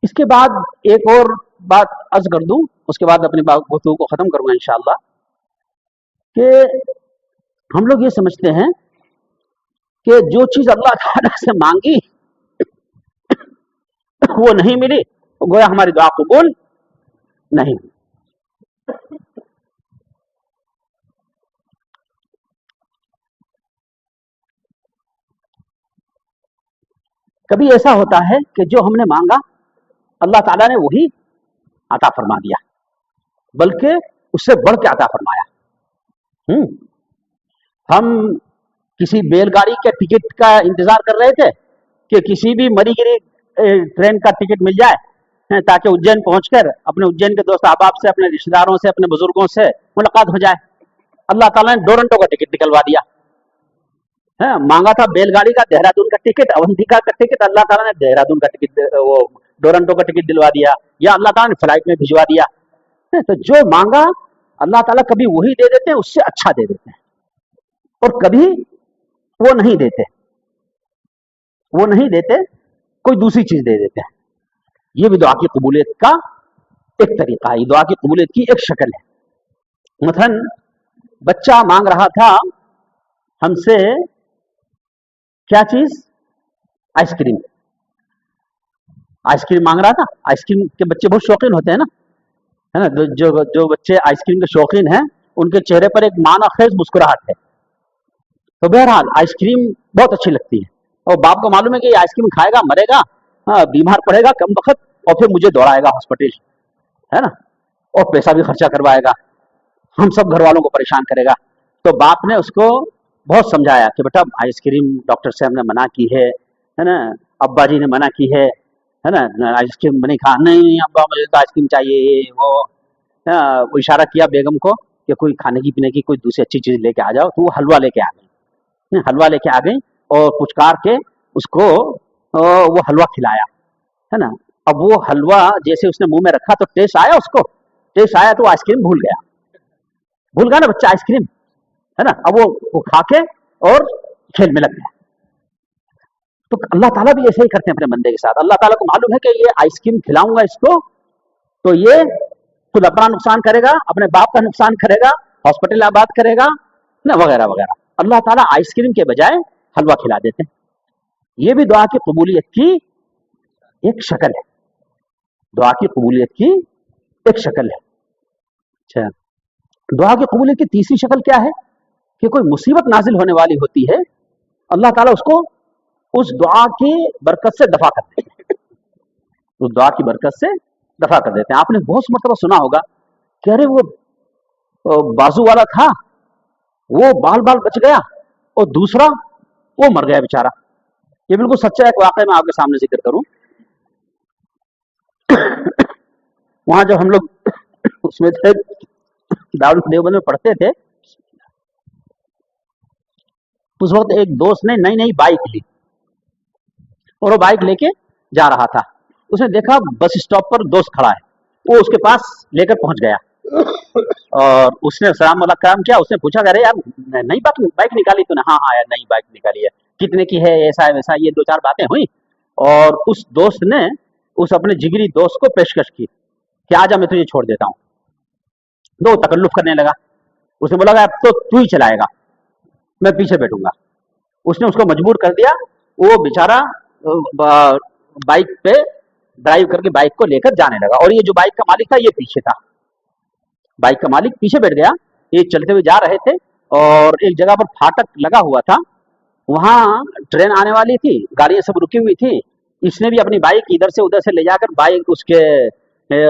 इसके बाद एक और बात अर्ज कर दूं, उसके बाद अपनी गुफ्तगू को खत्म करूंगा इंशाअल्लाह, कि हम लोग ये समझते हैं कि जो चीज अल्लाह ताला से मांगी वो नहीं मिली, तो गोया हमारी दुआ कबूल नहीं। कभी ऐसा होता है कि जो हमने मांगा अल्लाह ताला ने वही अता फरमा दिया, बल्कि उससे बढ़ के अता फरमाया। हम किसी बैलगाड़ी के टिकट का इंतजार कर रहे थे कि किसी भी मरी गिरी ट्रेन का टिकट मिल जाए, ताकि उज्जैन पहुंचकर अपने उज्जैन के दोस्त अहबाब से, अपने रिश्तेदारों से, अपने बुजुर्गों से मुलाकात हो जाए। अल्लाह ताला ने टोरंटो का टिकट निकलवा दिया है। मांगा था बैलगाड़ी का देहरादून का टिकट, अवंतिका का टिकट, अल्लाह ताला ने देहरादून का टिकट, वो टोरंटो का टिकट दिलवा दिया, या अल्लाह ताला ने फ्लाइट में भिजवा दिया। तो जो मांगा अल्लाह ताला कभी वही दे देते हैं, उससे अच्छा दे देते हैं, और कभी वो नहीं देते, कोई दूसरी चीज दे देते हैं। ये भी दुआ की कबूलियत का एक तरीका है, दुआ की कबूलियत की एक शक्ल है। मसलन बच्चा मांग रहा था हमसे क्या चीज? आइसक्रीम। आइसक्रीम मांग रहा था। आइसक्रीम के बच्चे बहुत शौकीन होते हैं ना, है ना। जो बच्चे आइसक्रीम के शौकीन हैं, उनके चेहरे पर एक माना खेज मुस्कुराहट है। तो बहरहाल आइसक्रीम बहुत अच्छी लगती है, और बाप को मालूम है कि आइसक्रीम खाएगा मरेगा, बीमार पड़ेगा कम वक्त, और फिर मुझे दौड़ाएगा हॉस्पिटल, है ना, और पैसा भी खर्चा करवाएगा, हम सब घर वालों को परेशान करेगा। तो बाप ने उसको बहुत समझाया कि बेटा आइसक्रीम डॉक्टर से हमने मना की है ना, अब्बा जी ने मना की है ना, आइसक्रीम नहीं खा, नहीं अब्बा मुझे तो आइसक्रीम चाहिए, ये वो इशारा किया बेगम को कि कोई खाने की पीने की कोई दूसरी अच्छी चीज लेके आ जाओ। तो वो हलवा लेके आ गई, और पुचकार के उसको वो हलवा खिलाया, है ना। अब वो हलवा जैसे उसने मुंह में रखा तो टेस्ट आया, तो आइसक्रीम भूल गया ना बच्चा आइसक्रीम, ہے ना। अब वो खा के और खेल में लग गया। तो अल्लाह ताला भी ऐसे ही करते हैं अपने बंदे के साथ। अल्लाह ताला को मालूम है कि ये आइसक्रीम खिलाऊंगा इसको तो ये खुद अपना नुकसान करेगा, अपने बाप का नुकसान करेगा, हॉस्पिटल आबाद करेगा ना, वगैरह वगैरह। अल्लाह ताला आइसक्रीम के बजाय हलवा खिला देते हैं। ये भी दुआ की कबूलियत की एक शक्ल है, दुआ की कबूलियत की एक शक्ल है। अच्छा, दुआ की कबूलियत की तीसरी शक्ल क्या है कि कोई मुसीबत नाजिल होने वाली होती है, अल्लाह ताला उसको उस दुआ की बरकत से दफा कर देते हैं, उस दुआ की बरकत से दफा कर देते हैं। आपने बहुत मरतबा सुना होगा कि अरे वो बाजू वाला था, वो बाल बाल बच गया, और दूसरा वो मर गया बेचारा। ये बिल्कुल सच्चा एक वाकया मैं आपके सामने जिक्र करूं। वहां जब हम लोग उसमें थे, दारुल देवबंद में पढ़ते थे, उस वक्त एक दोस्त ने नई नई बाइक ली और वो बाइक लेके जा रहा था। उसने देखा बस स्टॉप पर दोस्त खड़ा है, वो उसके पास लेकर पहुंच गया और उसने सलाम मुलाकाम किया। उसने पूछा, अरे यार नई बाइक निकाली तूने? हाँ हाँ यार नई बाइक निकाली है। कितने की है? ऐसा है वैसा, ये दो चार बातें हुई और उस दोस्त ने उस अपने जिगरी दोस्त को पेशकश की कि आजा मैं तुझे छोड़ देता हूँ। दो तकल्लुफ करने लगा। उसने बोला अब तो तू ही चलाएगा, मैं पीछे बैठूंगा। उसने उसको मजबूर कर दिया। वो बेचारा बाइक पे ड्राइव करके बाइक को लेकर जाने लगा और ये जो बाइक का मालिक था ये पीछे था। बाइक का मालिक पीछे बैठ गया, ये चलते हुए जा रहे थे और एक जगह पर फाटक लगा हुआ था, वहां ट्रेन आने वाली थी, गाड़ियां सब रुकी हुई थी। इसने भी अपनी बाइक इधर से उधर से ले जाकर बाइक उसके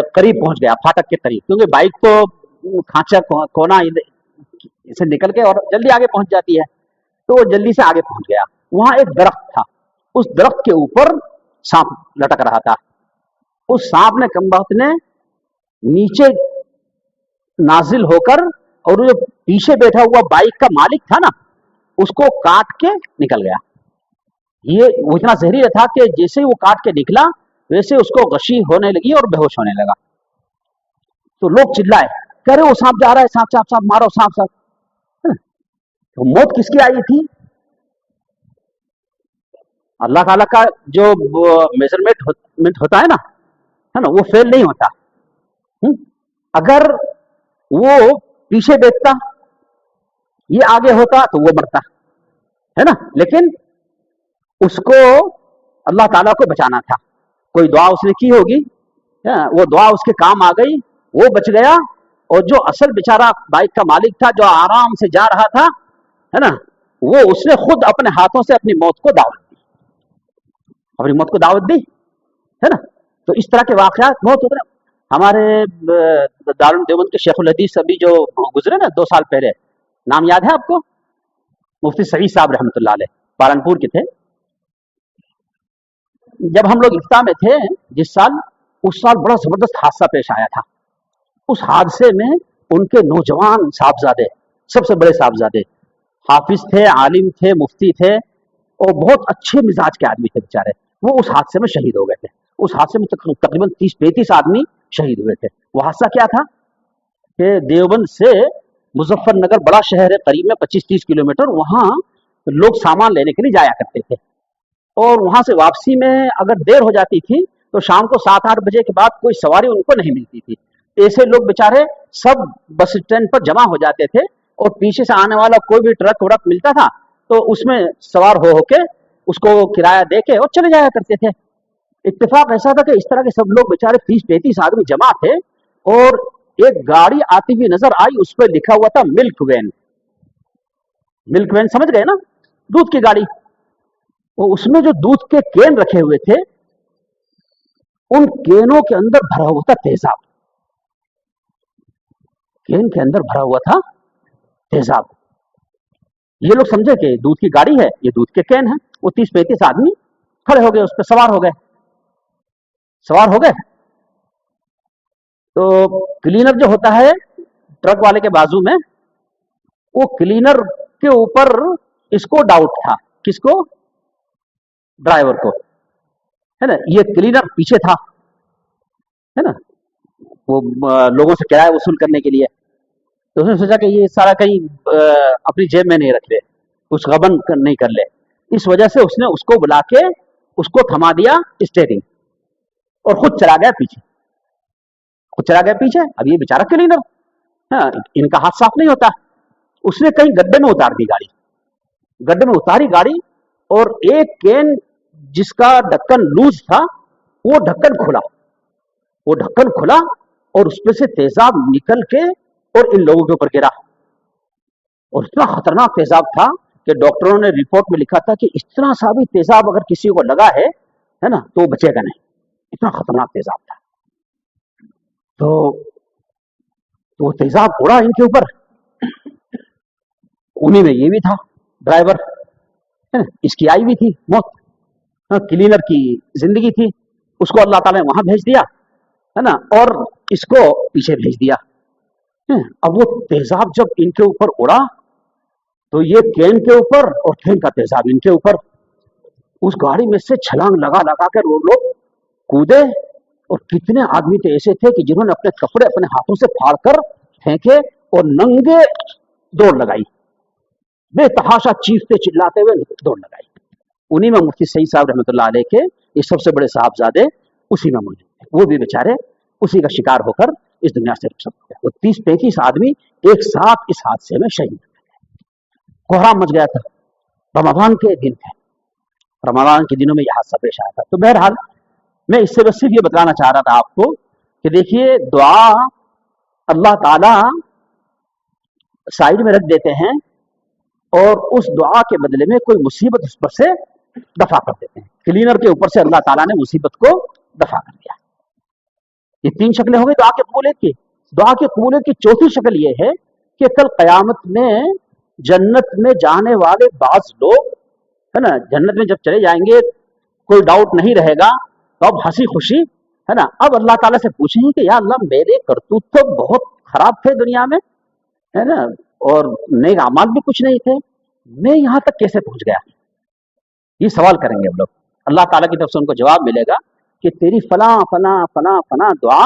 करीब पहुंच गया, फाटक के करीब, क्योंकि बाइक तो खांचा कोना से निकल के और जल्दी आगे पहुंच जाती है, तो वो जल्दी से आगे पहुंच गया। वहां एक दरख्त था, उस दरख्त के ऊपर सांप लटक रहा था। उस सांप ने कमबख्त ने नीचे नाजिल होकर और जो पीछे बैठा हुआ बाइक का मालिक था ना, उसको काट के निकल गया। ये वो इतना जहरीला था कि जैसे ही वो काट के निकला वैसे उसको गशी होने लगी और बेहोश होने लगा। तो लोग चिल्लाए, कह रहे वो सांप जा रहा है, सांप सांप सांप, मारो सांप सांप। तो मौत किसकी आई थी? अल्लाह ताला का जो मेजरमेंट होता है ना, वो फेल नहीं होता। अगर वो पीछे बैठता, ये आगे होता तो वो मरता, है ना। लेकिन उसको अल्लाह ताला को बचाना था, कोई दुआ उसने की होगी, वो दुआ उसके काम आ गई, वो बच गया। और जो असल बेचारा बाइक का मालिक था जो आराम से जा रहा था, है ना, वो उसने खुद अपने हाथों से अपनी मौत को दावत दी, अपनी मौत को दावत दी, है ना। तो इस तरह के वाकयात बहुत होते हैं। हमारे दारुल देवबंद के शेखुल हदीस अभी जो गुजरे ना 2 साल पहले, नाम याद है आपको? मुफ्ती सईद साहब रहमतुल्लाह अलैह, पालनपुर के थे। जब हम लोग इफ्ता में थे जिस साल, उस साल बड़ा जबरदस्त हादसा पेश आया था। उस हादसे में उनके नौजवान साहबजादे, सबसे बड़े साहबजादे, हाफिज थे, आलिम थे, मुफ्ती थे और बहुत अच्छे मिजाज के आदमी थे बेचारे, वो उस हादसे में शहीद हो गए थे। उस हादसे में तकरीबन 30-35 आदमी शहीद हुए थे। वो हादसा क्या था कि देवबंद से मुजफ्फरनगर बड़ा शहर है, करीब में 25-30 किलोमीटर, वहां लोग सामान लेने के लिए जाया करते थे और वहां से वापसी में अगर देर हो जाती थी तो शाम को 7-8 बजे के बाद कोई सवारी उनको नहीं मिलती थी। ऐसे लोग बेचारे सब बस स्टैंड पर जमा हो जाते थे और पीछे से आने वाला कोई भी ट्रक व्रक मिलता था तो उसमें सवार हो के उसको किराया दे के और चले जाया करते थे। इत्तेफाक ऐसा था कि इस तरह के सब लोग बेचारे 30-35 आदमी जमा थे और एक गाड़ी आती हुई नजर आई, उस पर लिखा हुआ था मिल्क वैन। मिल्क वैन समझ गए ना, दूध की गाड़ी। वो उसमें जो दूध के कैन रखे हुए थे, उन कैनों के अंदर भरा हुआ था तेजाब। कैन के अंदर भरा हुआ था तेजाब। ये लोग समझे कि दूध की गाड़ी है, ये दूध के कैन है। वो 30-35 आदमी खड़े हो गए, उस पर सवार हो गए। तो क्लीनर जो होता है ट्रक वाले के बाजू में, वो क्लीनर के ऊपर इसको डाउट था, किसको? ड्राइवर को, है ना। ये क्लीनर पीछे था, है ना, वो लोगों से किराया वसूल करने के लिए। تو اس نے سوچا کہ یہ سارا کہیں اپنی جیب میں نہیں رکھ لے، کچھ غبن نہیں کر لے، اس وجہ سے اس نے اس کو بلا کے اس کو تھما دیا اسٹیئرنگ، اور خود چلا گیا پیچھے، خود چلا گیا پیچھے۔ اب یہ بیچارہ کلینر، ہاں، ان کا ہاتھ صاف نہیں ہوتا، اس نے کہیں گڈھے میں اتار دی گاڑی، گڈھے میں اتاری گاڑی، اور ایک کین جس کا ڈھکن لوز تھا وہ ڈھکن کھلا، وہ ڈھکن کھلا اور اس میں سے تیزاب نکل کے اور ان لوگوں کے اوپر گرا، اور اتنا خطرناک تیزاب تھا کہ ڈاکٹروں نے رپورٹ میں لکھا تھا کہ اتنا سا بھی تیزاب اگر کسی کو لگا ہے نا تو وہ بچے گا نہیں، اتنا خطرناک تیزاب تھا۔ تو وہ تیزاب اڑا ان کے اوپر، انہیں میں یہ بھی تھا ڈرائیور، اس کی آئی بھی تھی موت، کلینر کی زندگی تھی، اس کو اللہ تعالیٰ نے وہاں بھیج دیا ہے نا، اور اس کو پیچھے بھیج دیا۔ اب وہ تیزاب جب ان کے اوپر اڑا تو یہ کین کے اوپر اور کین کا تیزاب ان کے اوپر، اس گاڑی میں سے چھلانگ لگا لگا کر وہ لوگ کودے، اور کتنے آدمی تھے ایسے تھے کہ جنہوں نے اپنے کپڑے اپنے ہاتھوں سے پھاڑ کر پھینکے اور ننگے دوڑ لگائی، بے تحاشا چیختے چلاتے ہوئے دوڑ لگائی۔ انہی میں مفتی سعید صاحب رحمۃ اللہ علیہ کے یہ سب سے بڑے صاحبزادے اسی میں موجود تھے، وہ بھی بیچارے اسی کا شکار ہو کر اس دنیا سے رخصت ہو گئے۔ وہ 30-35 آدمی ایک ساتھ اس حادثے میں شہید ہوئے، کوہرام مچ گیا تھا، رمضان کے دن تھے، رمضان کے دنوں میں یہ حادثہ پیش آیا تھا۔ تو بہرحال میں اس سے بس صرف یہ بتانا چاہ رہا تھا آپ کو کہ دیکھیے دعا اللہ تعالی سائڈ میں رکھ دیتے ہیں، اور اس دعا کے بدلے میں کوئی مصیبت اس پر سے دفع کر دیتے ہیں۔ کلینر کے اوپر سے اللہ تعالیٰ نے مصیبت کو دفع کر دیا۔ یہ 3 شکلیں ہو گئی دعا کی قبولیت کی۔ دعا کی قبولیت کی چوتھی شکل یہ ہے کہ کل قیامت میں جنت میں جانے والے بعض لوگ ہے نا، جنت میں جب چلے جائیں گے کوئی ڈاؤٹ نہیں رہے گا، تو اب ہنسی خوشی ہے نا، اب اللہ تعالیٰ سے پوچھیں گے کہ یا اللہ میرے کرتوت تو بہت خراب تھے دنیا میں ہے نا، اور نیک اعمال بھی کچھ نہیں تھے، میں یہاں تک کیسے پہنچ گیا؟ یہ سوال کریں گے ہم لوگ۔ اللہ تعالیٰ کی طرف سے ان کو جواب ملے گا کہ تیری فلاں فلاں فلاں فلاں دعا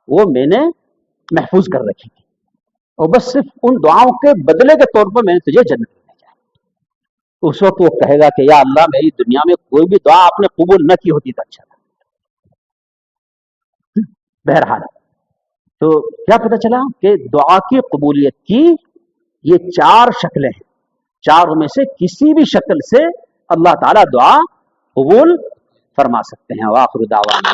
وہ میں نے محفوظ کر رکھی تھی، اور بس صرف ان دعاؤں کے بدلے کے طور پر میں نے تجھے جنت میں بھیجا۔ اس وقت وہ کہے گا کہ یا اللہ میری دنیا میں کوئی بھی دعا آپ نے قبول نہ کی ہوتی تو اچھا تھا۔ بہرحال تو کیا پتہ چلا کہ دعا کی قبولیت کی یہ 4 شکلیں ہیں، 4 میں سے کسی بھی شکل سے اللہ تعالیٰ دعا قبول فرما سکتے ہیں۔ وآخر دعوانا